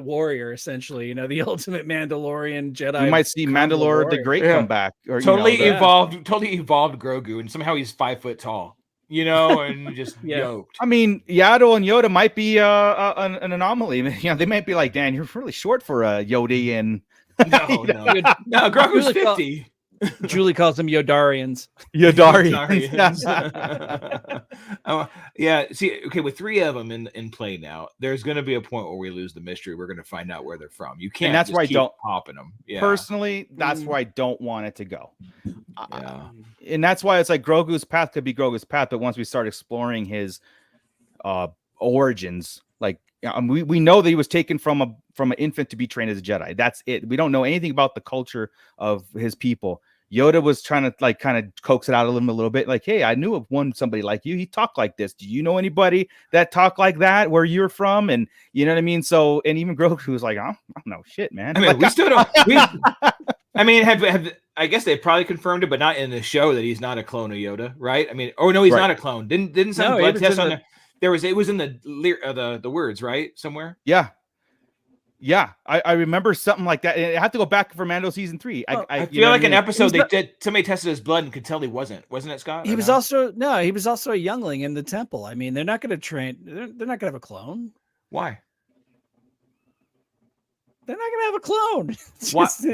warrior, essentially, the ultimate Mandalorian Jedi. You might see Mandalore the Great come back. Or, totally evolved Grogu, and somehow he's 5 foot tall, and just yoked. I mean, Yaddle and Yoda might be an anomaly. They might be like, Dan, you're really short for a Yodi. And no, Grogu's 50. Julie calls them Yodarians. Yeah. See, okay, with 3 of them in play now, there's going to be a point where we lose the mystery. We're going to find out where they're from. You can't. And that's why I don't popping them. Yeah. Personally, that's where I don't want it to go. Yeah. And that's why it's like Grogu's path could be Grogu's path, but once we start exploring his origins, like we know that he was taken from an infant to be trained as a Jedi. That's it. We don't know anything about the culture of his people. Yoda was trying to kind of coax it out of him a little bit. Like, hey, I knew of somebody like you. He talked like this. Do you know anybody that talked like that where you're from? And you know what I mean? So, and even Grogu was like, I don't know shit, man. I mean, we still don't. I mean, have I guess they probably confirmed it, but not in the show that he's not a clone of Yoda, right? I mean, no, he's not a clone. Didn't some blood test on there? It was in the words, right? Somewhere. Yeah, I remember something like that. I have to go back for Mando season 3. I feel like an episode somebody tested his blood and could tell he wasn't it, Scott? He was also a youngling in the temple. I mean, they're not going to train. They're not going to have a clone. Why? They're not going to have a clone.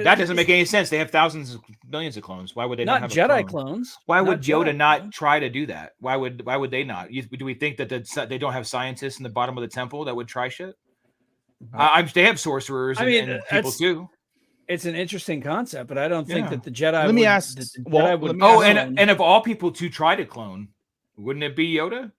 That doesn't make any sense. They have thousands, millions of clones. Why would they not have Jedi a clone? clones? Why would Yoda not try to do that? Why would they not? Do we think that they don't have scientists in the bottom of the temple that would try shit? They have sorcerers and people too. It's an interesting concept, but I don't think that the Jedi. Let me ask. And of all people to try to clone, wouldn't it be Yoda?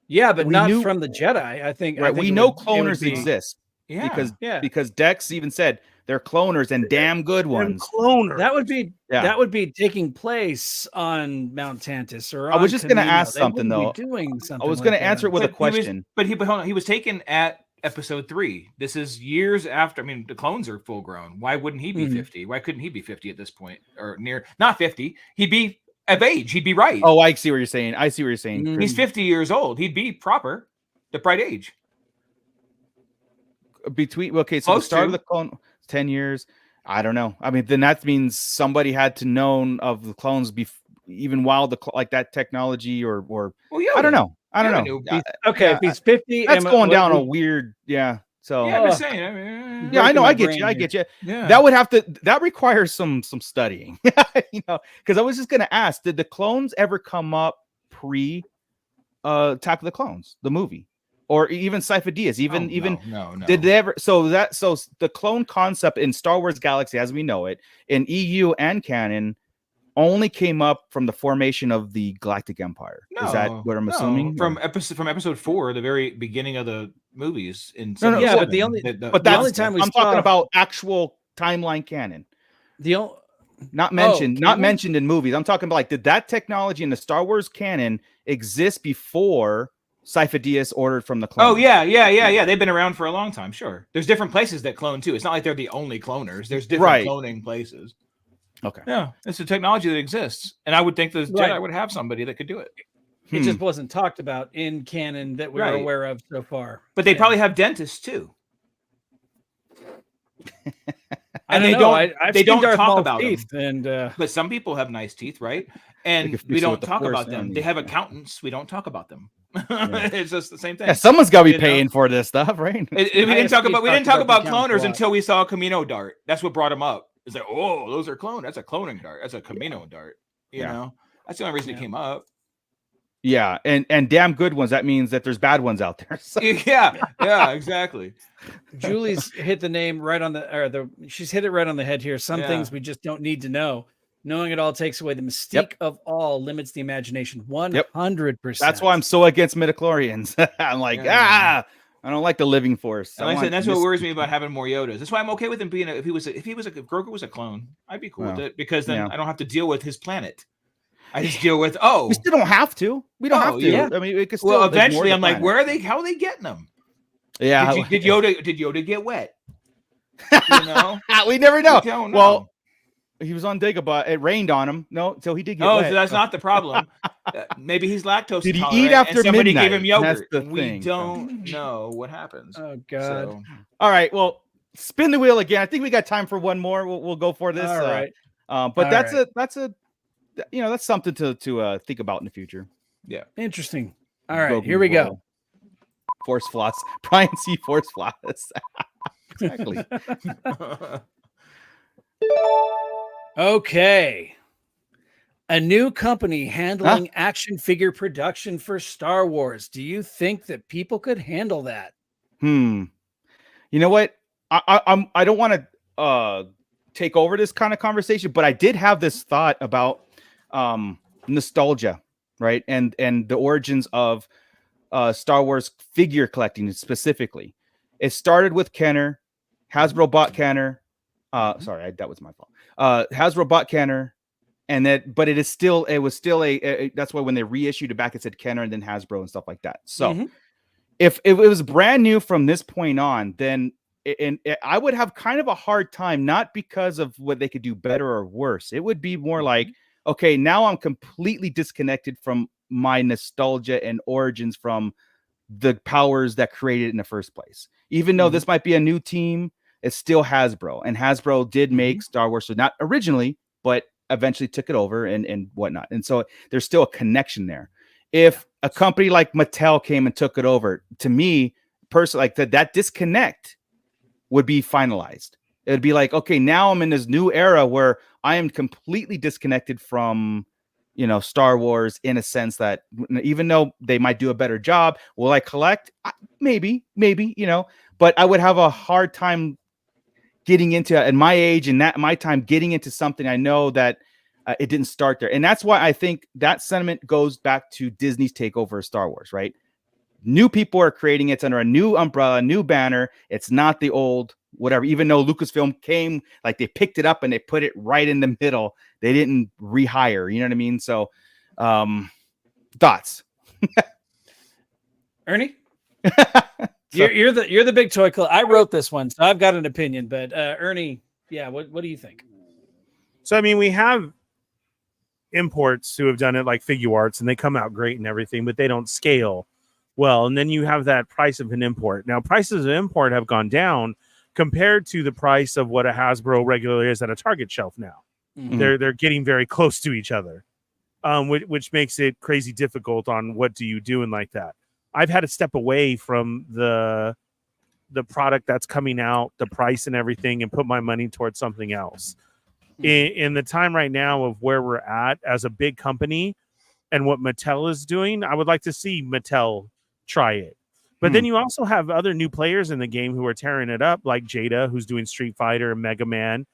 Yeah, but not from the Jedi. I think. Right, we know cloners exist. Yeah, because Dex even said they're cloners and damn good ones. Cloners. That would be taking place on Mount Tantus or. I was just going to ask something though. Doing something. I was going to answer it with a question. But hold on. He was taken at episode 3. This is years after. I mean, the clones are full grown. Why wouldn't he be 50? Why couldn't he be 50 at this point or near? Not 50. He'd be of age. He'd be right. Oh, I see what you're saying. He's 50 years old. He'd be proper, the right age. So the start of the clone 10 years. I don't know. I mean, then that means somebody had to know of the clones even while that technology or I don't know. Okay, if he's 50, that's going down a weird. Yeah. So I'm just saying. I know. I get you. Yeah. That requires some studying. Because I was just going to ask, did the clones ever come up pre Attack of the Clones, the movie? Or even Cypher Diaz, no. Did they ever? So the clone concept in Star Wars Galaxy, as we know it, in EU and canon, only came up from the formation of the Galactic Empire. Is that what I'm assuming? From episode 4, the very beginning of the movies. But the only time I'm talking about actual timeline canon. Not mentioned in movies. I'm talking about did that technology in the Star Wars canon exist before Cypher Diaz ordered from the clone? Oh, yeah. They've been around for a long time, sure. There's different places that clone, too. It's not like they're the only cloners. There's different cloning places. Okay. Yeah, it's a technology that exists. And I would think the Jedi would have somebody that could do it. It just wasn't talked about in canon that we're aware of so far. But they probably have dentists, too. I And don't they know. don't- I've they seen don't Darth talk Maul's about teeth, and But some people have nice teeth, right? And could we fix it don't with the talk Force about them. and They have yeah. accountants. We don't talk about them. Yeah. It's just the same thing. Yeah, someone's got to be You know? paying for this stuff, right? We didn't talk about the accountants cloners a lot. until we saw a Camino dart. That's what brought him up. It's like, oh, those are clone. That's a cloning dart. That's a Camino dart. You Yeah. know, that's the only reason Yeah. it came up. Yeah, and damn good ones. That means that there's bad ones out there. So. Yeah, exactly. Julie's hit the name right on she's hit it right on the head here. Some Yeah. things we just don't need to know. Knowing it all takes away the mystique of all, limits the imagination 100%. That's why I'm so against midichlorians. I'm like, I don't like the living force. And like I said, that's what worries me about having more Yodas. That's why I'm okay with him being if Grogu was a clone, I'd be cool with it because then I don't have to deal with his planet. I just deal with we still don't have to. We don't have to. Yeah. I mean, we could still. Eventually, I'm like, where are they? How are they getting them? Yeah. Did Yoda get wet? You know, we never know. We don't know. Well, he was on Dagobah. It rained on him. No, so he did get wet. So that's not the problem. Maybe he's lactose Did he intolerant eat after and somebody midnight? gave him yogurt. That's the We thing. don't know what happens. Oh God! So, All right. Well, spin the wheel again. I think we got time for one more. We'll go for this. All right. But that's something to think about in the future. yeah. Interesting. All right, Grogu here we go. will. Force floss. Brian C. Force floss. Exactly. Okay. A new company handling action figure production for Star Wars. Do you think that people could handle that? You know what? I don't want to take over this kind of conversation, but I did have this thought about nostalgia, right? And the origins of Star Wars figure collecting specifically. It started with Kenner. Hasbro bought Kenner. Sorry, that was my fault. Hasbro bought Kenner, and but it was still a that's why when they reissued it back, it said Kenner and then Hasbro and stuff like that. So if it was brand new from this point on, then I would have kind of a hard time, not because of what they could do better or worse. It would be more like, okay, now I'm completely disconnected from my nostalgia and origins from the powers that created it in the first place. Even though this might be a new team, it's still Hasbro, and Hasbro did make Star Wars, so not originally, but eventually took it over and whatnot. And so there's still a connection there. If a company like Mattel came and took it over, to me personally, like that disconnect would be finalized. It would be like, okay, now I'm in this new era where I am completely disconnected from, Star Wars, in a sense that even though they might do a better job, will I collect? Maybe, but I would have a hard time getting into, at my age and my time, getting into something I know that it didn't start there. And that's why I think that sentiment goes back to Disney's takeover of Star Wars, right? New people are creating it. It's under a new umbrella, new banner. It's not the old whatever, even though Lucasfilm came, like they picked it up and they put it right in the middle. They didn't rehire, you know what I mean? So thoughts. Ernie? You're the big toy collector. I wrote this one, so I've got an opinion, but Ernie, yeah, what do you think? So I mean, we have imports who have done it like Figuarts, and they come out great and everything, but they don't scale well. And then you have that price of an import. Now, prices of import have gone down compared to the price of what a Hasbro regularly is at a Target shelf now. They're getting very close to each other, which makes it crazy difficult on what do you do and like that. I've had to step away from the product that's coming out, the price and everything, and put my money towards something else. In the time right now of where we're at as a big company and what Mattel is doing, I would like to see Mattel try it. But then you also have other new players in the game who are tearing it up, like Jada, who's doing Street Fighter and Mega Man,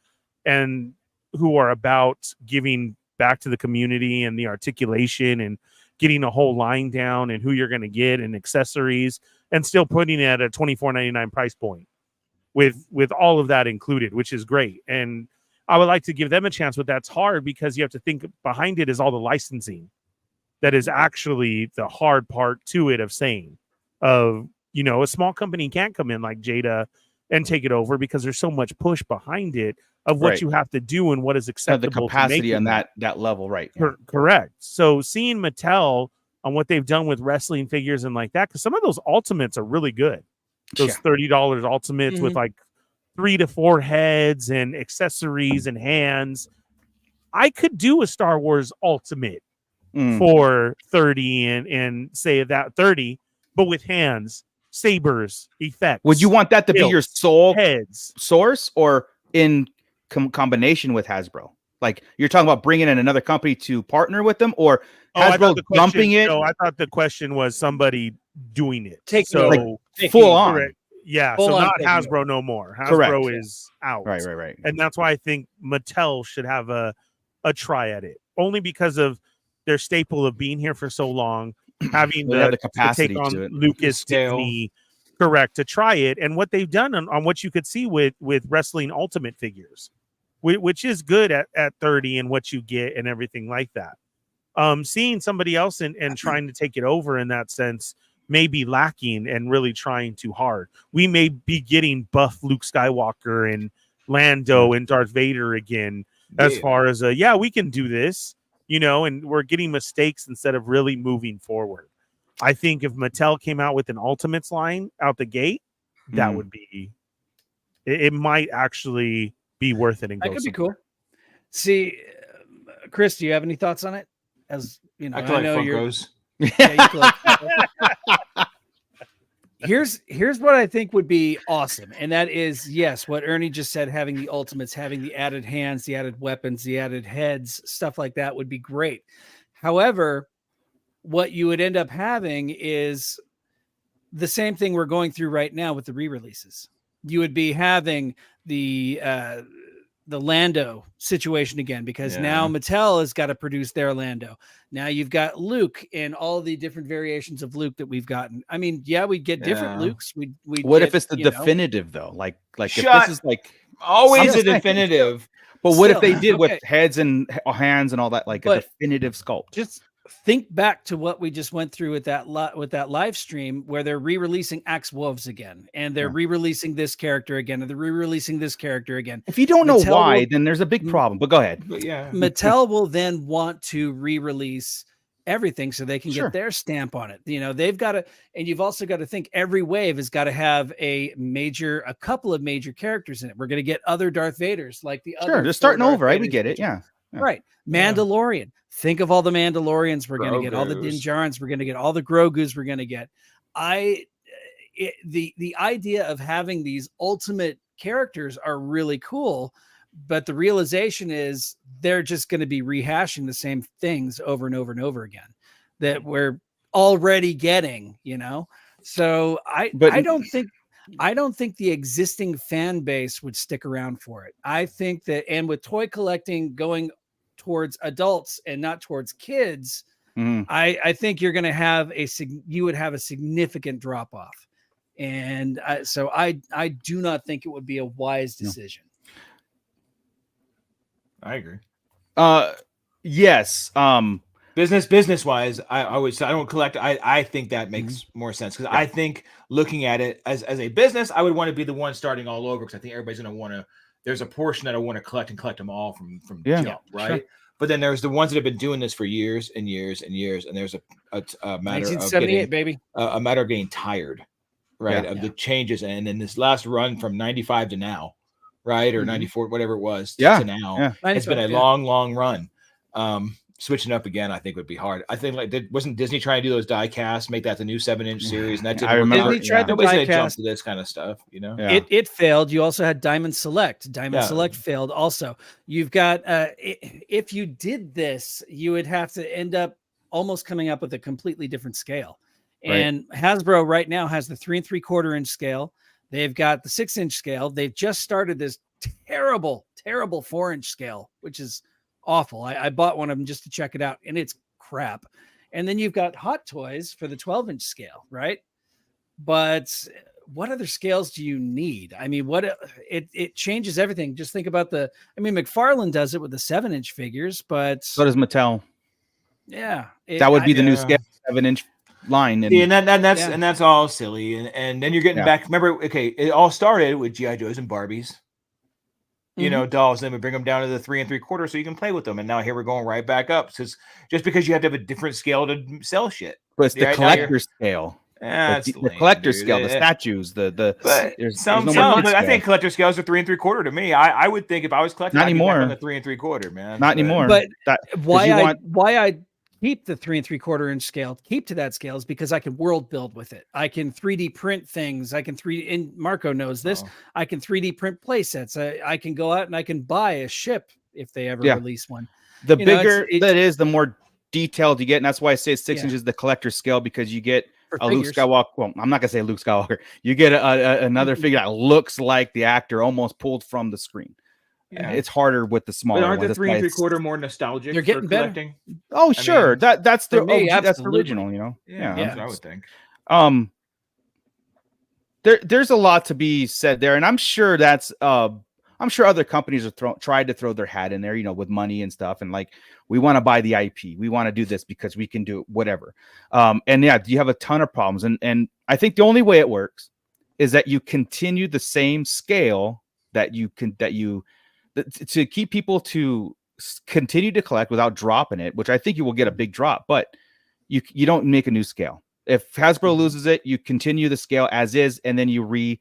and who are about giving back to the community and the articulation and getting a whole line down and who you're going to get and accessories, and still putting it at a $24.99 price point with all of that included, which is great. And I would like to give them a chance, but that's hard because you have to think behind it is all the licensing. That is actually the hard part to it of saying, a small company can't come in like Jada and take it over because there's so much push behind it of what you have to do and what is acceptable. The capacity on that level, right? Correct. So seeing Mattel on what they've done with wrestling figures and like that, because some of those ultimates are really good. Those $30 ultimates with like 3 to 4 heads and accessories and hands. I could do a Star Wars Ultimate for 30 and say that 30, but with hands, sabers, effects. Would you want that to be your sole heads source, or in combination with Hasbro? Like, you're talking about bringing in another company to partner with them, or Hasbro dumping it? No, I thought the question was somebody doing it. Full on. Correct. Yeah, full so on not Hasbro no more. Hasbro is out. Right. And that's why I think Mattel should have a try at it, only because of their staple of being here for so long, having the capacity to take on Lucas, Disney, correct, to try it, and what they've done on what you could see with Wrestling Ultimate figures, which is good at 30 and what you get and everything like that. Seeing somebody else and trying to take it over in that sense may be lacking and really trying too hard. We may be getting buff Luke Skywalker and Lando and Darth Vader again, as far as we can do this, and we're getting mistakes instead of really moving forward. I think if Mattel came out with an Ultimates line out the gate, that would be it might actually be worth it and that could be cool. See, Chris, do you have any thoughts on it? As you know, I know Funkos. Here's what I think would be awesome, and that is, yes, what Ernie just said, having the Ultimates, having the added hands, the added weapons, the added heads, stuff like that would be great. However, what you would end up having is the same thing we're going through right now with the re-releases. You would be having the Lando situation again, because now Mattel has got to produce their Lando. Now you've got Luke and all the different variations of Luke that we've gotten. I mean, we get different Lukes. What if it's the definitive though? Like if this is like always a definitive. But what if they did with heads and hands and all that, like a definitive sculpt? Just think back to what we just went through with that live stream, where they're re-releasing Axe Wolves again, and they're re-releasing this character again, and they're re-releasing this character again. If you don't know why, then there's a big problem. But go ahead. But Mattel will then want to re-release everything so they can get their stamp on it. They've got to, and you've also got to think every wave has got to have a couple of major characters in it. We're going to get other Darth Vaders, like the other. They're starting over, right? We get it. Yeah. Right. Mandalorian. Think of all the Mandalorians we're going to get, all the Din Djarins we're going to get, all the Grogus we're going to get. The idea of having these ultimate characters are really cool, but the realization is they're just going to be rehashing the same things over and over and over again that we're already getting, So I don't think the existing fan base would stick around for it. I think that, and with toy collecting going towards adults and not towards kids, I think you're going to have a significant drop off, and so I do not think it would be a wise decision. I agree. Yes. Business wise, I don't collect. I think that makes more sense, because I think looking at it as a business, I would want to be the one starting all over, because I think everybody's going to want to. There's a portion that I want to collect them all from jump, right? Sure. But then there's the ones that have been doing this for years and years and years, and there's a matter of getting, a matter of getting tired, right? Of the changes, and then this last run from 95 to now, right, or 94, whatever it was, to now, it's been a long run. Switching up again, I think, would be hard. I think wasn't Disney trying to do those die casts, make that the new 7-inch series, and that didn't. I remember. Disney tried to nobody's die gonna jump cast to this kind of stuff, It failed. You also had Diamond Select. Diamond Select failed also. You've got if you did this, you would have to end up almost coming up with a completely different scale. And Hasbro right now has the 3 3/4 inch scale. They've got the 6-inch scale. They've just started this terrible 4-inch scale, which is awful. I bought one of them just to check it out, and it's crap. And then you've got Hot Toys for the 12-inch scale, right? But what other scales do you need? I mean, it changes everything. Just think about McFarlane does it with the 7-inch figures, but so does Mattel. Yeah, that would be the new scale, 7-inch line. And that's all silly. And then you're getting back. Remember, it all started with GI Joes and Barbies. Dolls, then we bring them down to the 3 3/4 so you can play with them. And now here we're going right back up. So just because you have to have a different scale to sell shit. But it's the collector scale. That's The collector scale, the dude. statues, But there's some, no more but I scale. think collector scales are 3 3/4 to me. I would think if I was collecting, Not I'd be back on anymore. the 3 3/4, man. Not anymore. But why you I want- keep the 3 3/4 inch scale, keep to that scale is because I can world build with it. I can 3D print things. I can and Marco knows this. I can 3D print play sets. I can go out and I can buy a ship if they ever release one. The bigger that is, the more detailed you get, and that's why I say 6 inches the collector scale, because you get a Luke Skywalker. Well, I'm not gonna say Luke Skywalker. You get another figure that looks like the actor almost pulled from the screen. Yeah. It's harder with the smaller. But aren't ones. the 3 3/4 more nostalgic? They're getting for better. collecting? Oh, sure. That's the me, OG, that's the absolutely. original. You know. Yeah, that's what I would think. There's a lot to be said there, and I'm sure that's I'm sure other companies are tried to throw their hat in there, you know, with money and stuff, and like, we want to buy the IP, we want to do this because we can do whatever. And yeah, you have a ton of problems, and I think the only way it works is that you continue the same scale to keep people to continue to collect without dropping it, which I think you will get a big drop, but you don't make a new scale. If Hasbro loses it, you continue the scale as is, and then you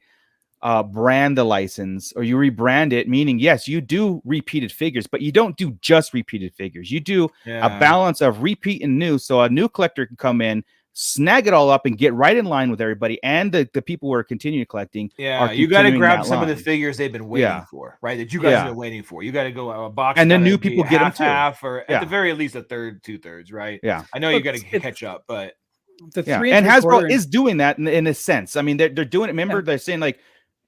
brand the license, or you rebrand it, meaning, yes, you do repeated figures, but you don't do just repeated figures. You do a balance of repeat and new, so a new collector can come in, snag it all up, and get right in line with everybody, and the people who are continuing collecting. Yeah, you got to grab some of the figures they've been waiting for, right? That you guys have been waiting for. You got to go a box, and then new people get them too. Half, or at the very least a third, 2/3, right? Yeah, I know you got to catch up, but and Hasbro is doing that in a sense. I mean, they're doing it. Remember, they're saying like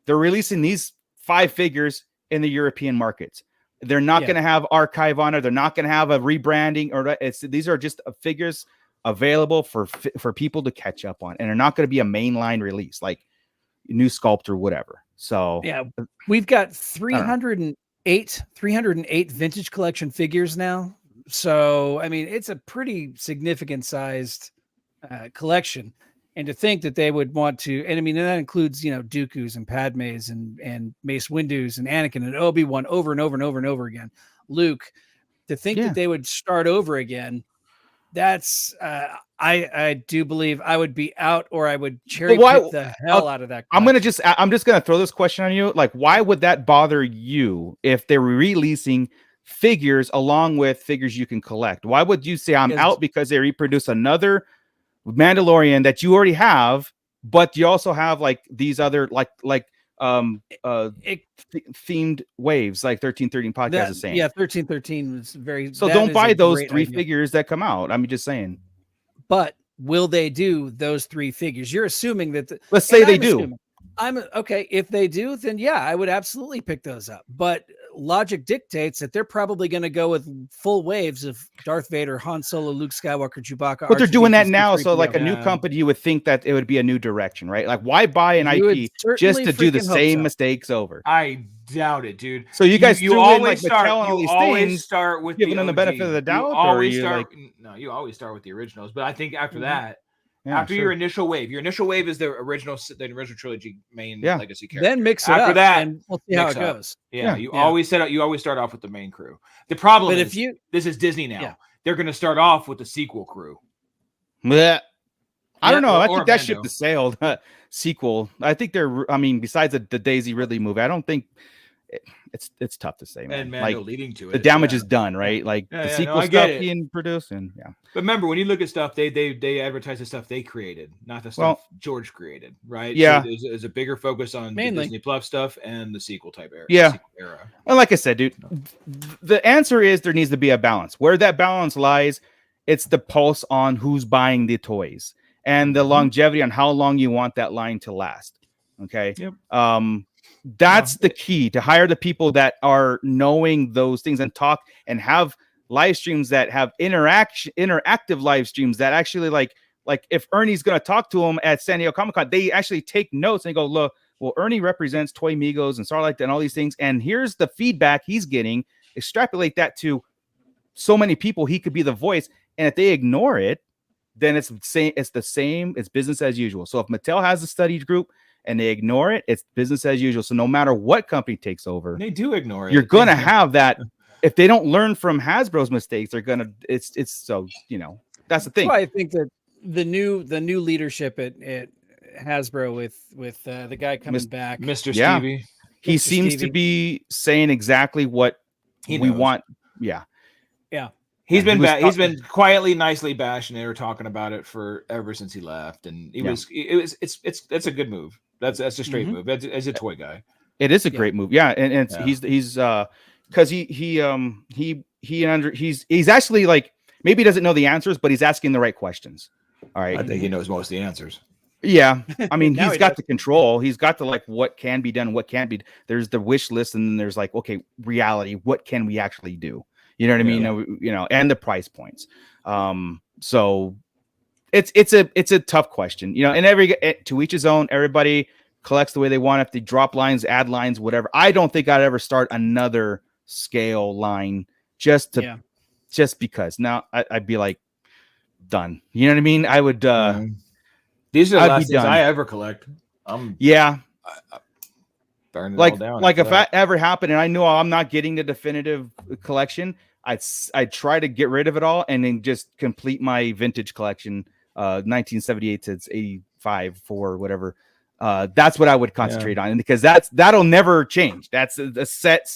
they're releasing these 5 figures in the European markets. They're not going to have archive on it. They're not going to have a rebranding, or these are just figures available for people to catch up on, and they're not going to be a mainline release like new sculpt or whatever. So yeah, we've got 308 vintage collection figures now. So I mean, it's a pretty significant sized collection, and to think that they would want to, and I mean, and that includes, you know, Dooku's and Padme's and Mace Windu's and Anakin and Obi-Wan over and over and over and over again. Luke, to think that they would start over again, that's I do believe I would be out, or I would cherry pick the hell out of that collection. I'm just gonna throw this question on you. Like, why would that bother you if they're releasing figures along with figures you can collect? Why would you say I'm out because they reproduce another Mandalorian that you already have, but you also have like these other themed waves, like 1313 podcast is saying. Yeah, 1313 was very. So don't buy those 3 figures that come out. I'm just saying. But will they do those 3 figures? You're assuming that. Let's say they do. I'm okay. If they do, then yeah, I would absolutely pick those up. But logic dictates that they're probably going to go with full waves of Darth Vader, Han Solo, Luke Skywalker, Chewbacca. But they're doing that now. So like a new company, you would think that it would be a new direction, right? Like, why buy an IP just to do the same mistakes over? I doubt it, dude. So you guys, you always start with giving them the benefit of the doubt, or you always start with the originals. But I think after that. Yeah, after your initial wave is the original trilogy main legacy character. Then mix it up. After that, and we'll see how it goes. Yeah, you always start off with the main crew. The problem is, this is Disney now. Yeah. They're going to start off with the sequel crew. Yeah. I don't know. I think that ship has sailed. Sequel. I think besides the Daisy Ridley movie, I don't think it's tough to say, man. And Mando leading to it. The damage is done, right? Like the sequel stuff being produced, and But remember, when you look at stuff, they advertise the stuff they created, not the stuff George created, right? Yeah. So there's a bigger focus on the Disney Plus stuff and the sequel type era. Yeah. And like I said, dude, the answer is there needs to be a balance. Where that balance lies, it's the pulse on who's buying the toys and the longevity on how long you want that line to last. Okay. Yep. That's the key, to hire the people that are knowing those things and talk and have live streams that have interactive live streams that actually like if Ernie's going to talk to him at San Diego Comic-Con, they actually take notes and they go, look, well, Ernie represents Toy Migos and Starlight and all these things. And here's the feedback he's getting. Extrapolate that to so many people. He could be the voice. And if they ignore it, then it's the same. It's business as usual. So if Mattel has a study group and they ignore it, it's business as usual. So no matter what company takes over, they do ignore it. You're going to have that. If they don't learn from Hasbro's mistakes, they're going to, it's so, you know, that's the thing. That's why I think that the new leadership at Hasbro with the guy coming back, Mr. Yeah. Stevie. He Mr. seems to Stevie. be saying exactly what He we knows. want. Yeah. He's Yeah, been he was he's been quietly, nicely bashing. They were talking about it for ever since he left, and it's a good move. That's a straight move. As a toy guy, It is a great move. Yeah, and it's, Yeah. he's because he's actually like, maybe he doesn't know the answers, but he's asking the right questions. All right. I think he knows most of the answers. Yeah, I mean, Now he's he got does. the control. He's got the like what can be done, what can't be. There's the wish list, and then there's like, okay, reality. What can we actually do? You know what I mean? You know, and the price points. So it's a tough question. You know, and to each his own. Everybody collects the way they want. If they drop lines, add lines, whatever. I don't think I'd ever start another scale line just because. Now I'd be like done. You know what I mean? I would. These are the I'd last be things done. I ever collect. I'm burning it like all down. like if after that ever happened and I know I'm not getting the definitive collection, I'd try to get rid of it all and then just complete my vintage collection, 1978 to 85 for whatever. That's what I would concentrate on, because that'll never change. That's a set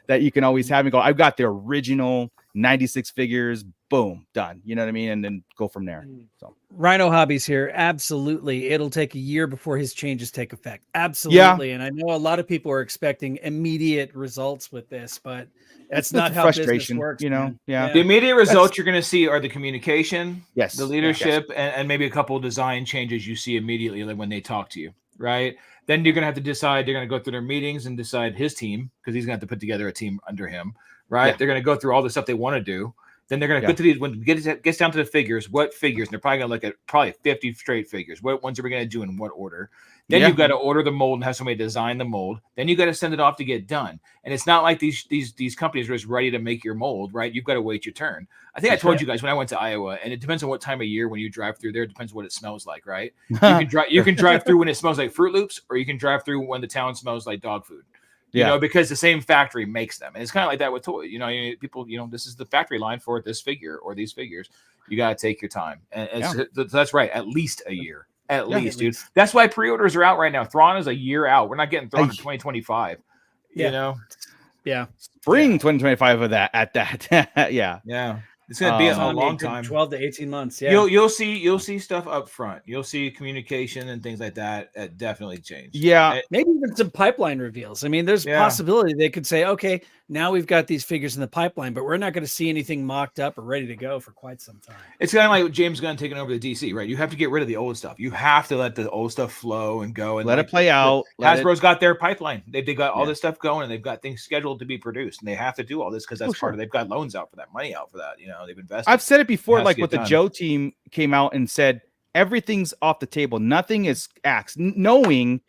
that you can always have and go, I've got the original 96 figures, boom, done. You know what I mean? And then go from there. So Rhino Hobbies here. Absolutely. It'll take a year before his changes take effect. Absolutely. And I know a lot of people are expecting immediate results with this, but that's not how business works. You know? Man. Yeah. The immediate results you're going to see are the communication, Yes, the leadership, and maybe a couple of design changes you see immediately like when they talk to you, right? Then you're going to have to decide. They're going to go through their meetings and decide his team, because he's going to have to put together a team under him, right? Yeah. They're going to go through all the stuff they want to do. Then they're going to get to these, when it gets down to the figures, what figures, and they're probably going to look at probably 50 straight figures. What ones are we going to do in what order? Then you've got to order the mold and have somebody design the mold. Then you got to send it off to get done. And it's not like these companies are just ready to make your mold, right? You've got to wait your turn. I think I told you guys when I went to Iowa, and it depends on what time of year when you drive through there. It depends what it smells like, right? You can drive through when it smells like Fruit Loops, or you can drive through when the town smells like dog food. You know, because the same factory makes them. And it's kind of like that with toys. You know, people, this is the factory line for this figure or these figures. You got to take your time. And that's right. At least a year. At least, dude. That's why pre-orders are out right now. Thrawn is a year out. We're not getting Thrawn in 2025. You know? Yeah. Spring 2025 of that at that. Yeah. It's going to be a long time. 12 to 18 months. Yeah. You'll see stuff up front. You'll see communication and things like that. That definitely change. Yeah. Maybe even some pipeline reveals. I mean, there's a possibility they could say, okay, now we've got these figures in the pipeline, but we're not going to see anything mocked up or ready to go for quite some time. It's kind of like James Gunn taking over the DC, right? You have to get rid of the old stuff. You have to let the old stuff flow and go and let it play out. Hasbro's got their pipeline. They got all this stuff going, and they've got things scheduled to be produced, and they have to do all this because that's part of. They've got loans out for that, money out for that. You know, they've invested. I've said it before, like with the Joe team came out and said everything's off the table. Nothing is axed, knowing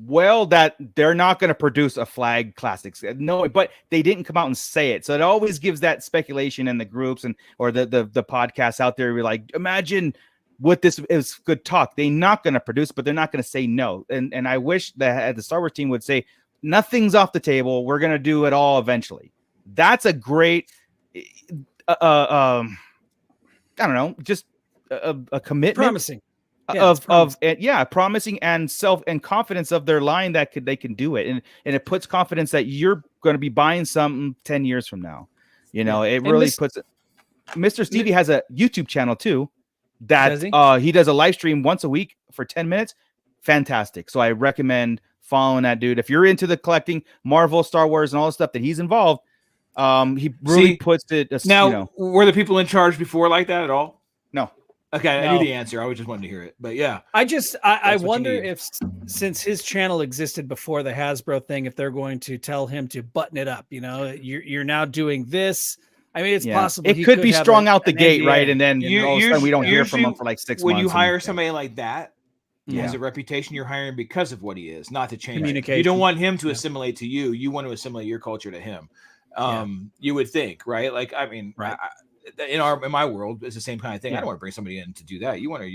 well that they're not going to produce a flag classics. No, but they didn't come out and say it. So it always gives that speculation in the groups or the podcasts out there. We're like, imagine what this is good talk. They're not going to produce, but they're not going to say no. And I wish that the Star Wars team would say nothing's off the table. We're going to do it all eventually. That's a great, I don't know, just a commitment. Promising. Promising and self and confidence of their line that they can do it, and it puts confidence that you're going to be buying something 10 years from now. You know, it really puts it. Mr. Stevie has a YouTube channel too that he does a live stream once a week for 10 minutes. Fantastic. So I recommend following that dude if you're into the collecting Marvel, Star Wars, and all the stuff that he's involved. He really puts it now. Were the people in charge before like that at all? No. Okay, I knew the answer. I just wanted to hear it, but yeah. I wonder if, since his channel existed before the Hasbro thing, if they're going to tell him to button it up. You know, you're now doing this. I mean, it's possible it could be strong out the gate, right? And then all of a sudden we don't hear from him for like 6 months. When you hire somebody like that, he has a reputation. You're hiring because of what he is, not to change. Communication. You don't want him to assimilate to you. You want to assimilate your culture to him. You would think, right? Like, I mean, in my world, it's the same kind of thing. I don't want to bring somebody in to do that. You wouldn't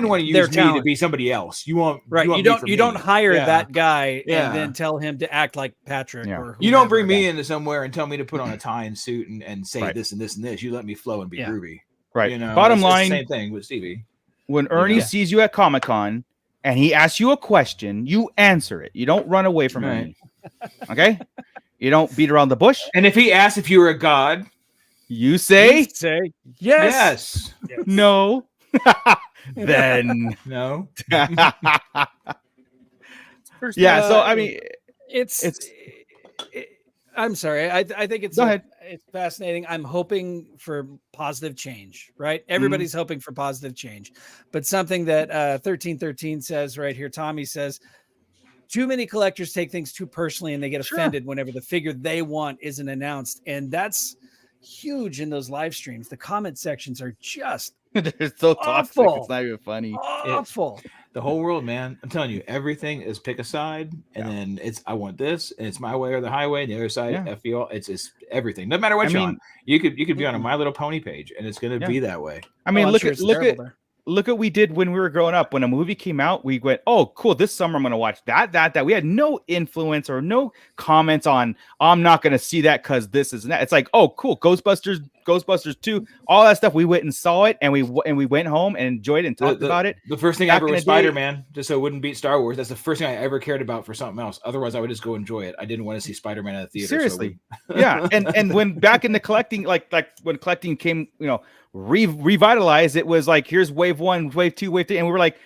want to use me to be somebody else. You don't hire that guy and then tell him to act like Patrick. Or whoever. You don't bring me into somewhere and tell me to put on a tie and suit and say this and this and this. You let me flow and be groovy. Right. You know, Bottom it's the line, same thing with Stevie. when Ernie know? sees you at Comic-Con and he asks you a question, you answer it. You don't run away from Right. Ernie. Okay? You don't beat around the bush. And if he asks if you were a god, You say Say yes. yes, no. Then no. yeah. So I mean, I'm sorry. I think it's Go ahead. It's fascinating. I'm hoping for positive change, right? Everybody's hoping for positive change, but something that 1313 says right here, Tommy says, too many collectors take things too personally and they get offended whenever the figure they want isn't announced, and that's huge in those live streams. The comment sections are just they're so toxic. awful. It's not even funny. Awful. The whole world, man. I'm telling you, everything is pick a side, and then it's I want this, and it's my way or the highway. And the other side, F you all. It's just everything. No matter what you're on, you could be on a My Little Pony page, and it's gonna be that way. I mean, look at what we did when we were growing up. When a movie came out, we went, "Oh, cool! This summer I'm going to watch that." We had no influence or no comments on. I'm not going to see that because this is that. It's like, oh, cool! Ghostbusters 2, all that stuff. We went and saw it, and we went home and enjoyed it and talked about it. The first thing ever was Spider-Man, just so it wouldn't beat Star Wars. That's the first thing I ever cared about for something else. Otherwise, I would just go enjoy it. I didn't want to see Spider-Man at the theater. Seriously, yeah. And when back in the collecting, like when collecting came, revitalized, it was like, here's wave 1, wave 2, wave 3, and we were like,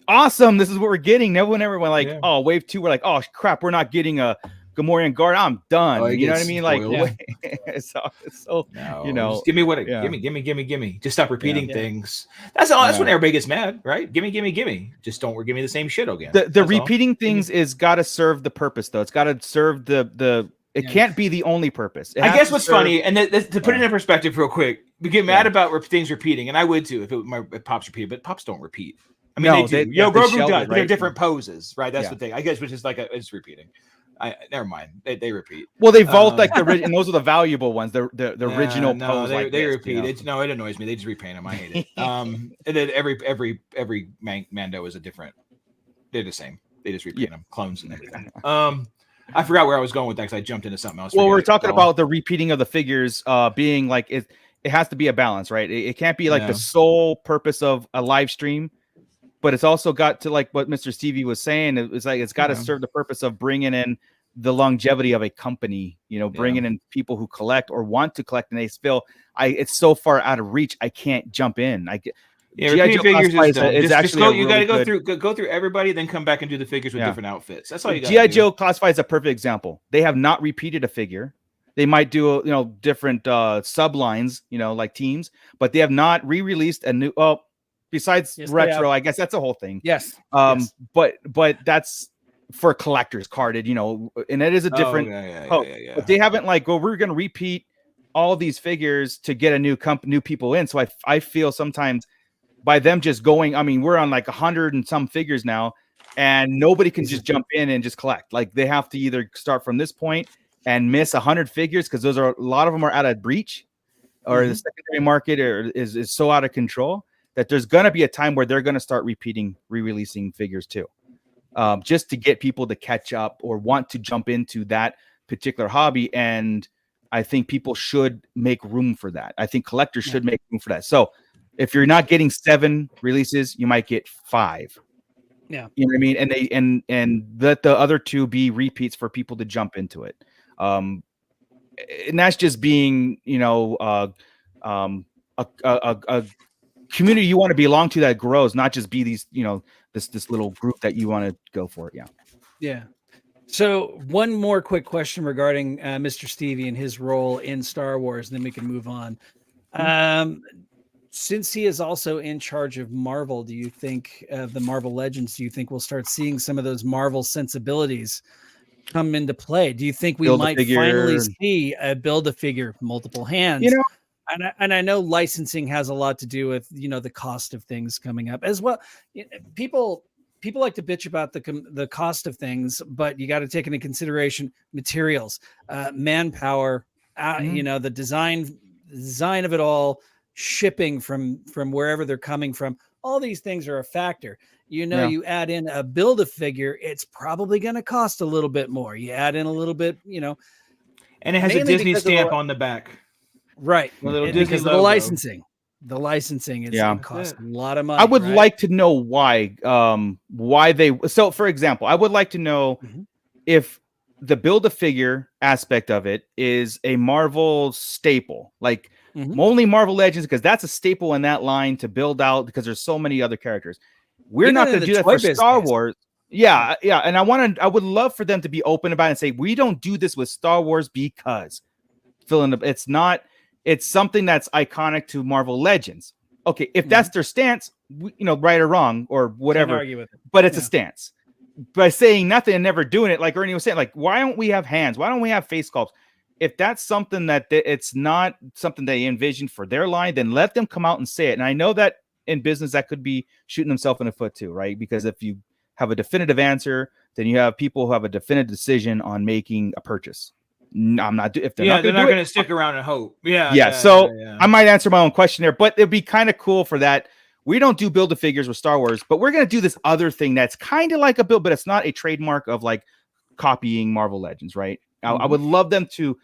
awesome, this is what we're getting. No one ever went like, oh, wave 2, we're like, oh crap, we're not getting a Gamorrean guard. I'm done. You know what I mean? Like, so just give me what gimme. Just stop repeating things. That's all. That's when everybody gets mad, right? Gimme. Just don't give me the same shit again. The repeating things is got to serve the purpose, though. It's got to serve the. It can't be the only purpose. I guess what's funny, and to put it in perspective real quick, we get mad about things repeating, and I would too if Pops repeated, but Pops don't repeat. I mean, they do. Grogu does. They're different poses, right? That's the thing. I guess, which is like it's repeating. Never mind. They repeat. Well, they vault like the and those are the valuable ones. The original pose. They repeat. It annoys me. They just repaint them. I hate it. And then every Mando is a different. They're the same. They just repaint them, clones and everything. I forgot where I was going with that because I jumped into something else. Well, we're talking about the repeating of the figures being like it has to be a balance, right? It can't be like the sole purpose of a live stream, but it's also got to, like what Mr. Stevie was saying, it's like it's got to serve the purpose of bringing in the longevity of a company, bringing in people who collect or want to collect, and they feel it's so far out of reach, I can't jump in. Repeating figures is actually you got to go through everybody, then come back and do the figures with different outfits. That's all you got. G.I. Joe classifies a perfect example. They have not repeated a figure. They might do different sublines, like teams, but they have not re-released a new. Well, besides retro, I guess that's a whole thing. Yes. But that's for collectors carded, and it is a different. But they haven't we're going to repeat all these figures to get a new people in. So I feel sometimes. By them just going, I mean, we're on like 100 and some figures now, and nobody can just jump in and just collect. Like they have to either start from this point and miss 100 figures because a lot of them are out of reach, or the secondary market is so out of control that there's going to be a time where they're going to start re-releasing figures too, just to get people to catch up or want to jump into that particular hobby. And I think people should make room for that. I think collectors should make room for that. So. If you're not getting 7 releases, you might get 5. Yeah, you know what I mean. And let the other 2 be repeats for people to jump into it. And that's just being, a community you want to belong to that grows, not just be these, this little group that you want to go for. Yeah. So one more quick question regarding Mr. Stevie and his role in Star Wars, and then we can move on. Since he is also in charge of Marvel, do you think the Marvel Legends, do you think we'll start seeing some of those Marvel sensibilities come into play? Do you think we might finally see a Build-A-Figure, multiple hands? And I know licensing has a lot to do with, the cost of things coming up as well. People like to bitch about the cost of things, but you got to take into consideration materials, manpower, the design of it all, shipping from wherever they're coming from. All these things are a factor. You add in a Build-A-Figure, it's probably going to cost a little bit more. You add in a little bit, and it has a Disney stamp on the back, right? A little Disney because logo. of the licensing. The licensing is Yeah. it costs a lot of money. I would right? like to know why they. So, for example, I would like to know Mhm. if the build a figure aspect of it is a Marvel staple, like Mhm. only Marvel Legends, because that's a staple in that line to build out because there's so many other characters. We're Even not in going the to do that toy for Star business. Wars. Yeah, yeah, and I would love for them to be open about it and say we don't do this with Star Wars because fill in the. It's something that's iconic to Marvel Legends. Okay, if that's their stance, right or wrong or Can't whatever, argue with it. but it's a Yeah. stance. By saying nothing and never doing it, like Ernie was saying, like, why don't we have hands? Why don't we have face sculpts? If that's something that it's not something they envisioned for their line, then let them come out and say it. And I know that in business that could be shooting themselves in the foot too, right? Because if you have a definitive answer, then you have people who have a definitive decision on making a purchase. I'm not if they're not they're going not to going to stick around and hope. So I might answer my own question there, but it'd be kind of cool for that. We don't do build a figures with Star Wars, but we're going to do this other thing that's kind of like a build, but it's not a trademark of like copying Marvel Legends, right? I would love them to.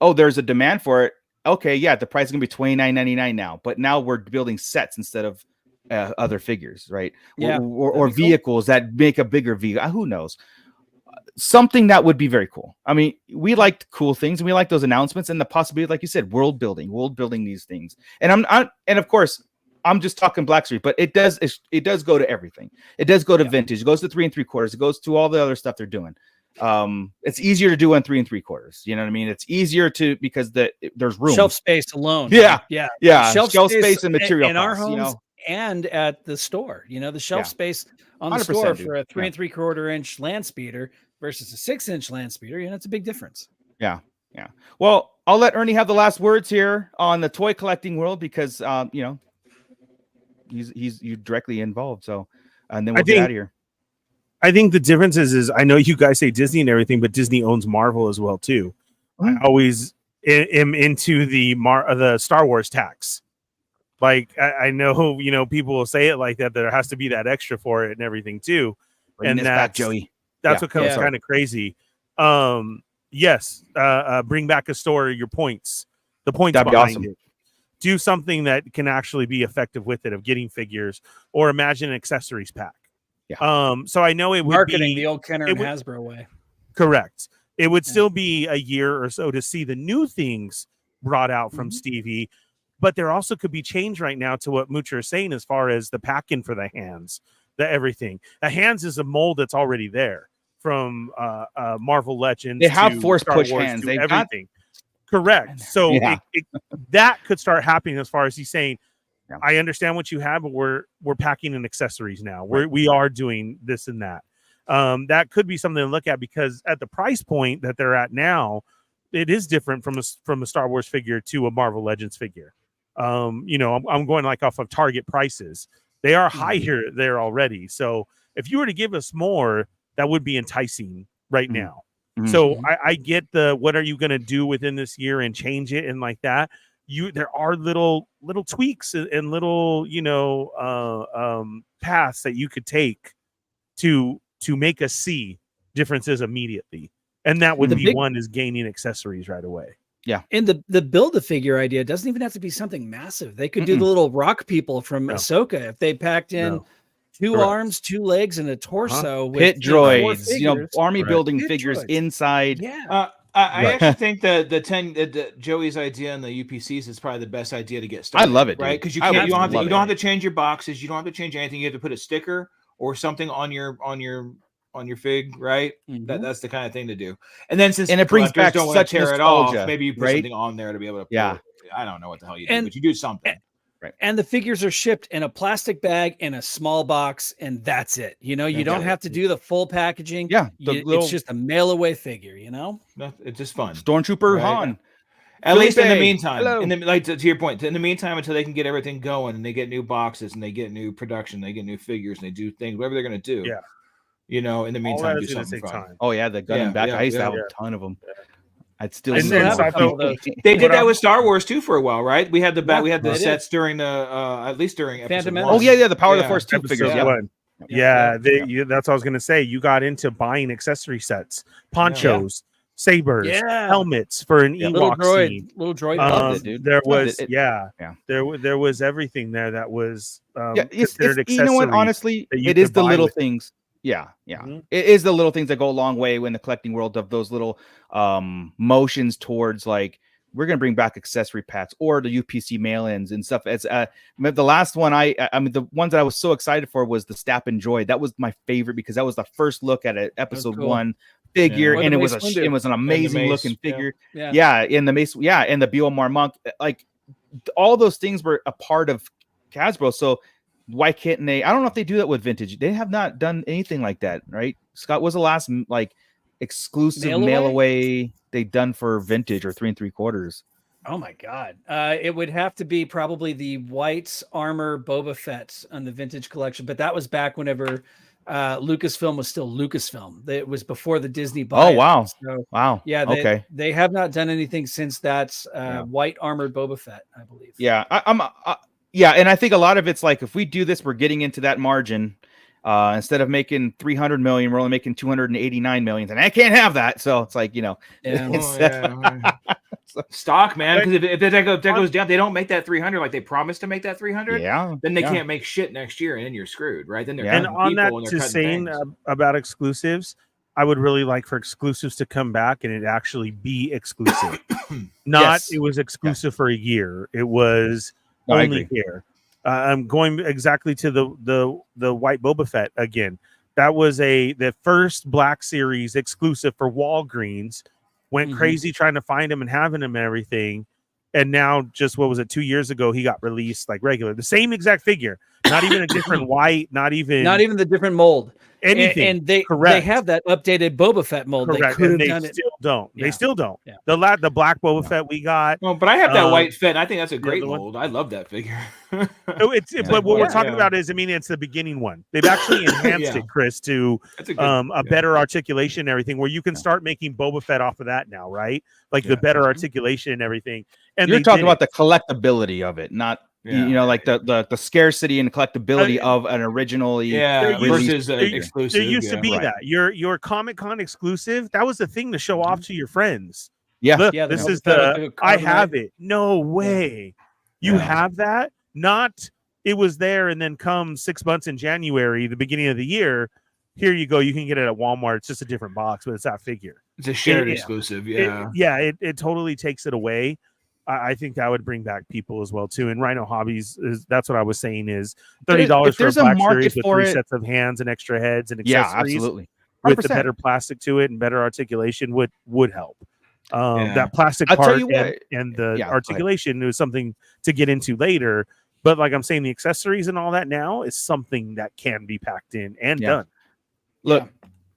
Oh, there's a demand for it. Okay, yeah, the price is going to be $29.99 now, but now we're building sets instead of other figures, right? Yeah, or vehicles that make a bigger vehicle. Who knows? Something that would be very cool. I mean, we like cool things and we like those announcements and the possibility, like you said, world building these things. And and of course, I'm just talking Black Street, but it does go to everything. It does go to vintage. It goes to 3 3/4. It goes to all the other stuff they're doing. It's easier to do on 3 3/4. You know what I mean? It's easier to because there's room, shelf space alone. Yeah. Shelf space and material in our costs, homes and at the store. The shelf space on the 100%, store dude. for a 3 3/4 inch land speeder versus a 6-inch land speeder. It's a big difference. Yeah. Well, I'll let Ernie have the last words here on the toy collecting world because he's directly involved. So, and then we'll get out of here. I think the difference is I know you guys say Disney and everything, but Disney owns Marvel as well too. I always am into the Star Wars tax. Like I know people will say it like that. There has to be that extra for it and everything too. Bring this back, Joey. That's what comes kind of crazy. Yes, bring back a store. Your points, the points That'd behind be awesome. it. Do something that can actually be effective with it of getting figures, or imagine an accessories pack. Yeah. So I know it would Marketing be the old Kenner and Hasbro way. correct. It would still be a year or so to see the new things brought out from Stevie, but there also could be change right now to what Moocher is saying as far as the packing for the hands, the everything. The hands is a mold that's already there from Marvel Legends. They have to force Star push Wars hands. to They've everything. Correct. So that could start happening as far as he's saying. Yeah. I understand what you have, but we're packing in accessories now. We are doing this and that. That could be something to look at because at the price point that they're at now, it is different from a Star Wars figure to a Marvel Legends figure. I'm going like off of Target prices. They are high here there already. So if you were to give us more, that would be enticing right now. So I get what are you going to do within this year and change it and like that. There are little tweaks and little paths that you could take to make us see differences immediately, and that would be one is gaining accessories right away. Yeah, and the build a figure idea doesn't even have to be something massive. They could do the little rock people from Ahsoka if they packed in 2 arms, 2 legs, and a torso with pit droids, army building figures inside. Yeah. I actually think the Joey's idea on the UPCs is probably the best idea to get started. I love it, right? Because you don't have to change your boxes, you don't have to change anything. You have to put a sticker or something on your fig, right? That's the kind of thing to do. And then since it brings back don't such tear nostalgia, it off, maybe you put something on there to be able to. I don't know what the hell you do, but you do something. Right. And the figures are shipped in a plastic bag in a small box, and that's it. You don't have to do the full packaging. Yeah, it's just a mail away figure. It's just fun. Stormtrooper Han. At least in the meantime, to your point, in the meantime, until they can get everything going and they get new boxes and they get new production, they get new figures and they do things, whatever they're going to do. Yeah. In the meantime, do something fun. Time. Oh yeah, the gun and back. I used to have a ton of them. I'd still. They did that with Star Wars too for a while, right? We had the sets during the at least during episode 1. Oh yeah, the Power of the Force 2 figures. That's what I was gonna say. You got into buying accessory sets, ponchos, sabers, helmets for an Ewok scene. Little droid. Loved it, dude. There Loved was it. there was everything there that was it's considered you know what? accessories Honestly, that you it is could the buy little with it. things. Yeah. Mhm. It is the little things that go a long way in the collecting world of those little motions towards like we're gonna bring back accessory packs or the UPC mail-ins and stuff. It's the last one I mean the ones that I was so excited for was the Stap and Droid. That was my favorite because that was the first look at an episode cool. 1 figure, Or and the it was Mace Windu. it was an amazing Mace, looking yeah. figure. Yeah. In the Mace, and the BOMR monk, like all those things were a part of Hasbro. So why can't they? I don't know if they do that with vintage. They have not done anything like that, right? Scott, was the last like exclusive mail away they done for vintage or 3 3/4? Oh my God. It would have to be probably the white armor Boba Fett on the vintage collection, but that was back whenever Lucasfilm was still Lucasfilm. It was before the Disney buyout. Oh wow. So, Wow. yeah, they have not done anything since that white armored Boba Fett, I believe. Yeah, yeah, and I think a lot of it's like if we do this, we're getting into that margin. Instead of making 300 million, we're only making 289 million, and I can't have that. So it's like, stock, man. Because if that goes down, they don't make that 300 like they promised to make that 300. Yeah, then they can't make shit next year, and then you're screwed, right? Then they're and on that to saying about exclusives, I would really like for exclusives to come back and it actually be exclusive. Not it was exclusive for a year. It was only here. I'm going exactly to the white Boba Fett again. That was the first Black Series exclusive for Walgreens. Went crazy trying to find him and having him and everything. And now, just what was it? 2 years ago, he got released like regular, the same exact figure, not even a different white, not even the different mold. Anything. And they have that updated Boba Fett mold. Correct. They could have done it. Still don't. Yeah. They still don't. Yeah. The black Boba Fett we got. Well, but I have that white Fett. I think that's a great mold. I love that figure. But what we're talking about is, I mean, it's the beginning one. They've actually enhanced it, Chris, to a better articulation and everything, where you can start making Boba Fett off of that now, right? Like the better articulation and everything. And you're talking about the collectability of it, not like the scarcity and collectability of an originally versus exclusive. There used to be that your Comic-Con exclusive. That was the thing to show off to your friends. Yeah, look, this is I have it. No way, you have that. Not it was there, and then come 6 months in January, the beginning of the year. Here you go. You can get it at Walmart. It's just a different box, but it's that figure. It's a shared exclusive. It totally takes it away. I think that would bring back people as well too. And Rhino Hobbies that's what I was saying is $30 for a Black Series with 3 sets of hands and extra heads and accessories. Yeah, absolutely. 100%. With the better plastic to it and better articulation would help. That plastic part and the articulation is something to get into later. But like I'm saying, the accessories and all that now is something that can be packed in and done. Look,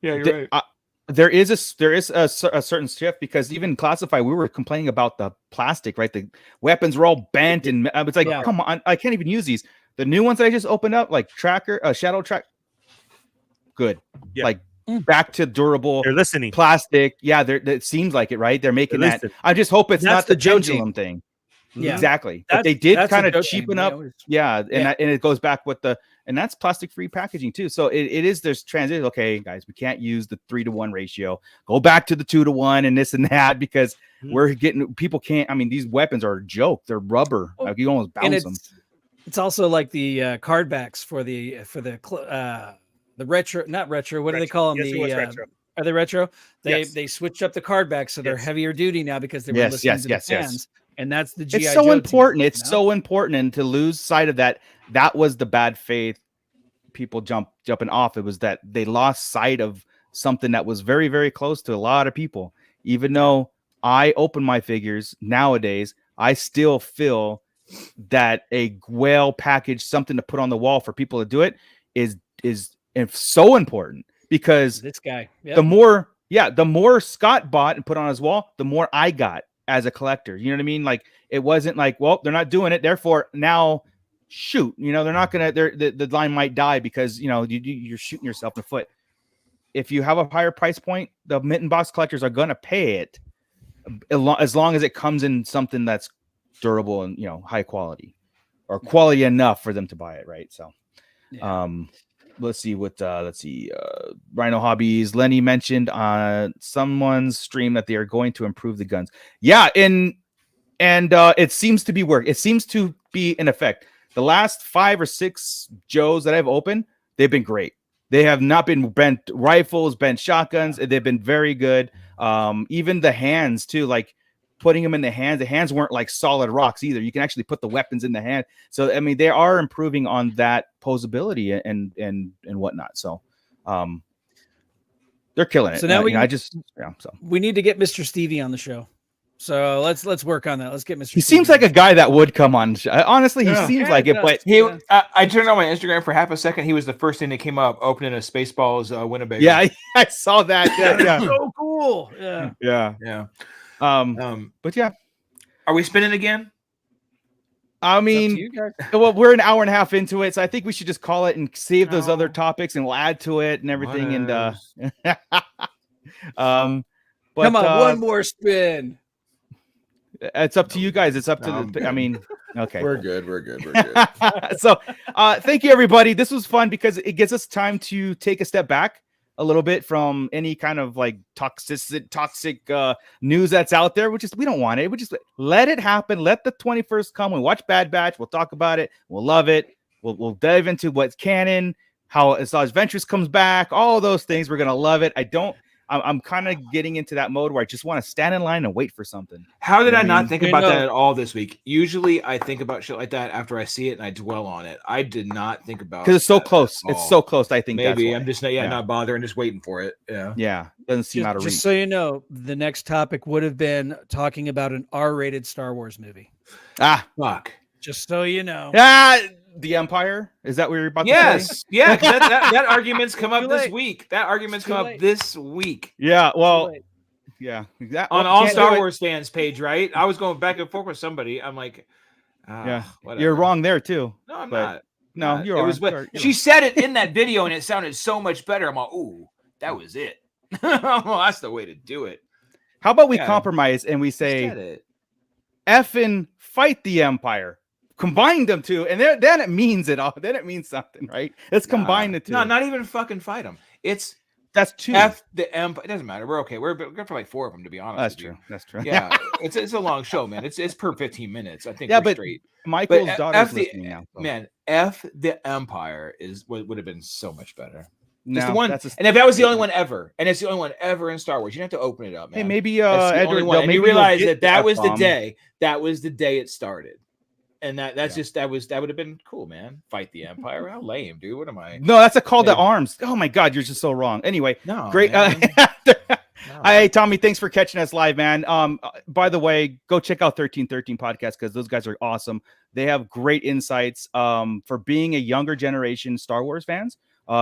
you're right. There is a certain shift because even Classified, we were complaining about the plastic, right? The weapons were all bent and it's like, come on, I can't even use these. The new ones that I just opened up, like Shadow Track, good. Yeah. Like back to durable. They're listening. Plastic. Yeah, it seems like it, right? They're making that. I just hope it's not the pendulum thing. Yeah, exactly. But they did kind of cheapen up. And it goes back with and that's plastic free packaging too. So it is there's transition. Okay, guys, we can't use the 3-to-1 ratio. Go back to the 2-to-1 and this and that because we're getting people can't. I mean, these weapons are a joke. They're rubber. Like you almost bounce them. It's also like the card backs for the retro, not retro. What do they call them? Retro. Are they retro? They switched up the card backs so they're heavier duty now because they were listening to the fans. And that's the GI It's so Joe important. team, it's so important, and to lose sight of that was the bad faith. People jumping off. It was that they lost sight of something that was very, very close to a lot of people. Even though I open my figures nowadays, I still feel that a well packaged something to put on the wall for people to do it is so important because this guy, the more Scott bought and put on his wall, the more I got as a collector. You know what I mean? Like it wasn't like, well, they're not doing it, therefore now shoot, they're not gonna the line might die because you're shooting yourself in the foot. If you have a higher price point, the mitten box collectors are gonna pay it as long as it comes in something that's durable and high quality or quality enough for them to buy it, right? So let's see Rhino Hobbies. Lenny mentioned on someone's stream that they are going to improve the guns. Yeah, and it seems to be work. It seems to be in effect. The last 5 or 6 Joes that I've opened, they've been great. They have not been bent rifles, bent shotguns. They've been very good. Even the hands too, like putting them in the hands weren't like solid rocks either. You can actually put the weapons in the hand. So I mean, they are improving on that posability and whatnot. So they're killing it. So now we need to get Mr. Stevie on the show. So let's work on that. Let's get Mr. He seems like a guy that would come on. Honestly, he seems like it. But I turned on my Instagram for half a second. He was the first thing that came up, opening a Spaceballs Winnebago. Yeah, I saw that. Yeah. So cool. Yeah. But yeah, are we spinning again? I mean, well, we're an hour and a half into it, so I think we should just call it and save those other topics, and we'll add to it and everything. But come on, one more spin. It's up to you guys. It's up to the. I mean, okay, we're good. So, thank you, everybody. This was fun because it gives us time to take a step back a little bit from any kind of like toxic news that's out there. We don't want it. We just let it happen. Let the 21st come. We watch Bad Batch. We'll talk about it. We'll love it. We'll dive into what's canon, how Asajj Ventress comes back, all those things. We're gonna love it. I'm kind of getting into that mode where I just want to stand in line and wait for something. How did I not think about that at all this week? Usually I think about shit like that after I see it and I dwell on it. I did not think about it. Because it's so close. It's so close. I think maybe I'm just not bothering, just waiting for it. Yeah. Doesn't seem out of reach. Just so you know, the next topic would have been talking about an R-rated Star Wars movie. Fuck. Just so you know. The Empire? Is that what you're about to say? Yeah, that argument's come up this week. That argument's come up this week. Yeah, well, yeah. On all Star Wars fans page, right? I was going back and forth with somebody. I'm like, whatever. You're wrong there too. No, I'm not. No, you're wrong. She said it in that video and it sounded so much better. I'm like, ooh, that was it. Well, that's the way to do it. How about we compromise and we say, effing fight the Empire? Combine them two, and then it means it all. Then it means something, right? Let's combine the two. No, not even fucking fight them. That's 2. F the Empire. It doesn't matter. We're okay. We're good for like 4 of them, to be honest. That's true. Yeah, it's a long show, man. It's per 15 minutes. I think. Yeah, we're but straight. Michael's daughter's listening now. So. Man, F the Empire would have been so much better. Just the No, one, and if that was the only one ever, and it's the only one ever in Star Wars, you have to open it up, man. Hey, maybe Edward, and you realize that was the day. That was the day it started. And that would have been cool, man. Fight the Empire. How lame, dude. What am I? No, that's a call to arms. Oh my God, you're just so wrong. Anyway, no, great. Hey, Tommy, thanks for catching us live, man. By the way, go check out 1313 podcast because those guys are awesome. They have great insights for being a younger generation Star Wars fans,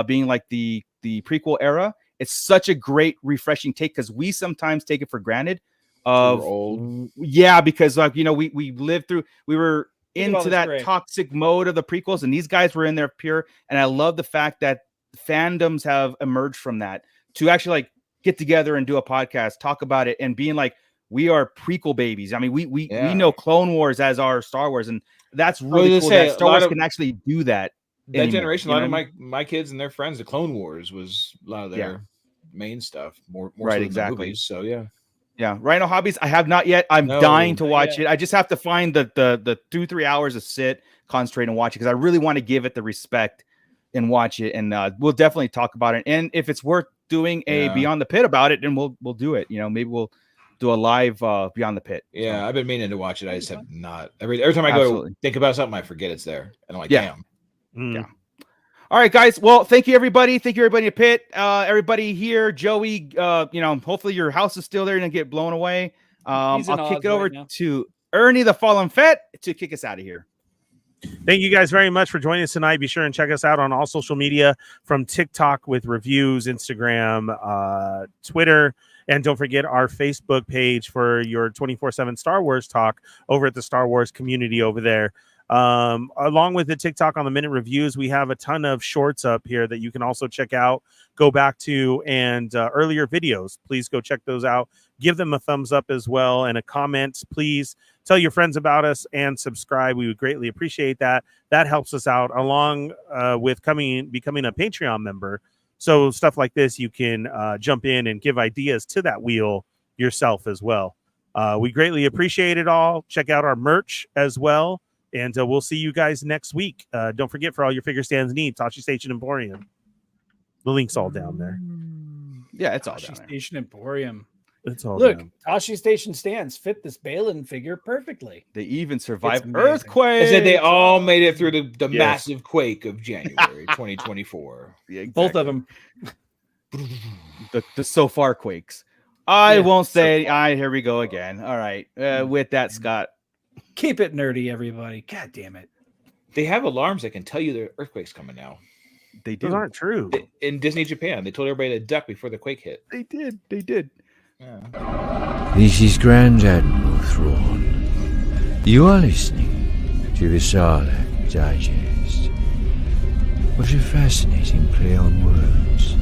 being like the prequel era. It's such a great, refreshing take because we sometimes take it for granted. Because like we lived through. We were into that toxic mode of the prequels, and these guys were in there pure. And I love the fact that fandoms have emerged from that to actually like get together and do a podcast, talk about it, and being like, we are prequel babies. I mean, we know Clone Wars as our Star Wars, and that's really cool that Star Wars can actually do that. That generation, a lot of my kids and their friends, the Clone Wars was a lot of their main stuff. More right, so exactly. Movies, so yeah. Yeah, Rhino Hobbies. I have not yet. I'm dying to watch it. I just have to find the 2-3 hours to sit, concentrate, and watch it because I really want to give it the respect and watch it. And we'll definitely talk about it. And if it's worth doing a Beyond the Pit about it, then we'll do it. Maybe we'll do a live Beyond the Pit. Yeah, I've been meaning to watch it. I just have not. Every time I go to think about something, I forget it's there, and I'm like, damn. Yeah. All right, guys. Well, thank you, everybody. Thank you, everybody at Pit. Everybody here, Joey. Hopefully your house is still there and get blown away. I'll kick it over to Ernie, the Fallen Fett, to kick us out of here. Thank you guys very much for joining us tonight. Be sure and check us out on all social media, from TikTok with reviews, Instagram, Twitter, and don't forget our Facebook page for your 24/7 Star Wars talk over at the Star Wars community over there. Along with the TikTok on the Minute Reviews, we have a ton of shorts up here that you can also check out, go back to, and earlier videos. Please go check those out. Give them a thumbs up as well and a comment. Please tell your friends about us and subscribe. We would greatly appreciate that. That helps us out along with becoming a Patreon member. So stuff like this, you can jump in and give ideas to that wheel yourself as well. We greatly appreciate it all. Check out our merch as well. And we'll see you guys next week. Don't forget, for all your figure stands needs, Tashi Station Emporium. The link's all down there. Yeah, it's all Tashi down there. Station Emporium. It's all Look, down. Tashi Station stands fit this Balin figure perfectly. They even survived amazing. earthquake. I said they all made it through the Yes. massive quake of January 2024. Yeah, Both exactly. of them. The so far quakes. I Yeah, won't so say. Here we go again. All right. With that, Scott. Keep it nerdy, everybody. God damn it. They have alarms that can tell you the earthquake's coming now. They Those did. aren't true. In Disney Japan, they told everybody to duck before the quake hit. They did. They did. Yeah. This is Grand Admiral Thrawn. You are listening to the Sarlacc Digest. What a fascinating play on words.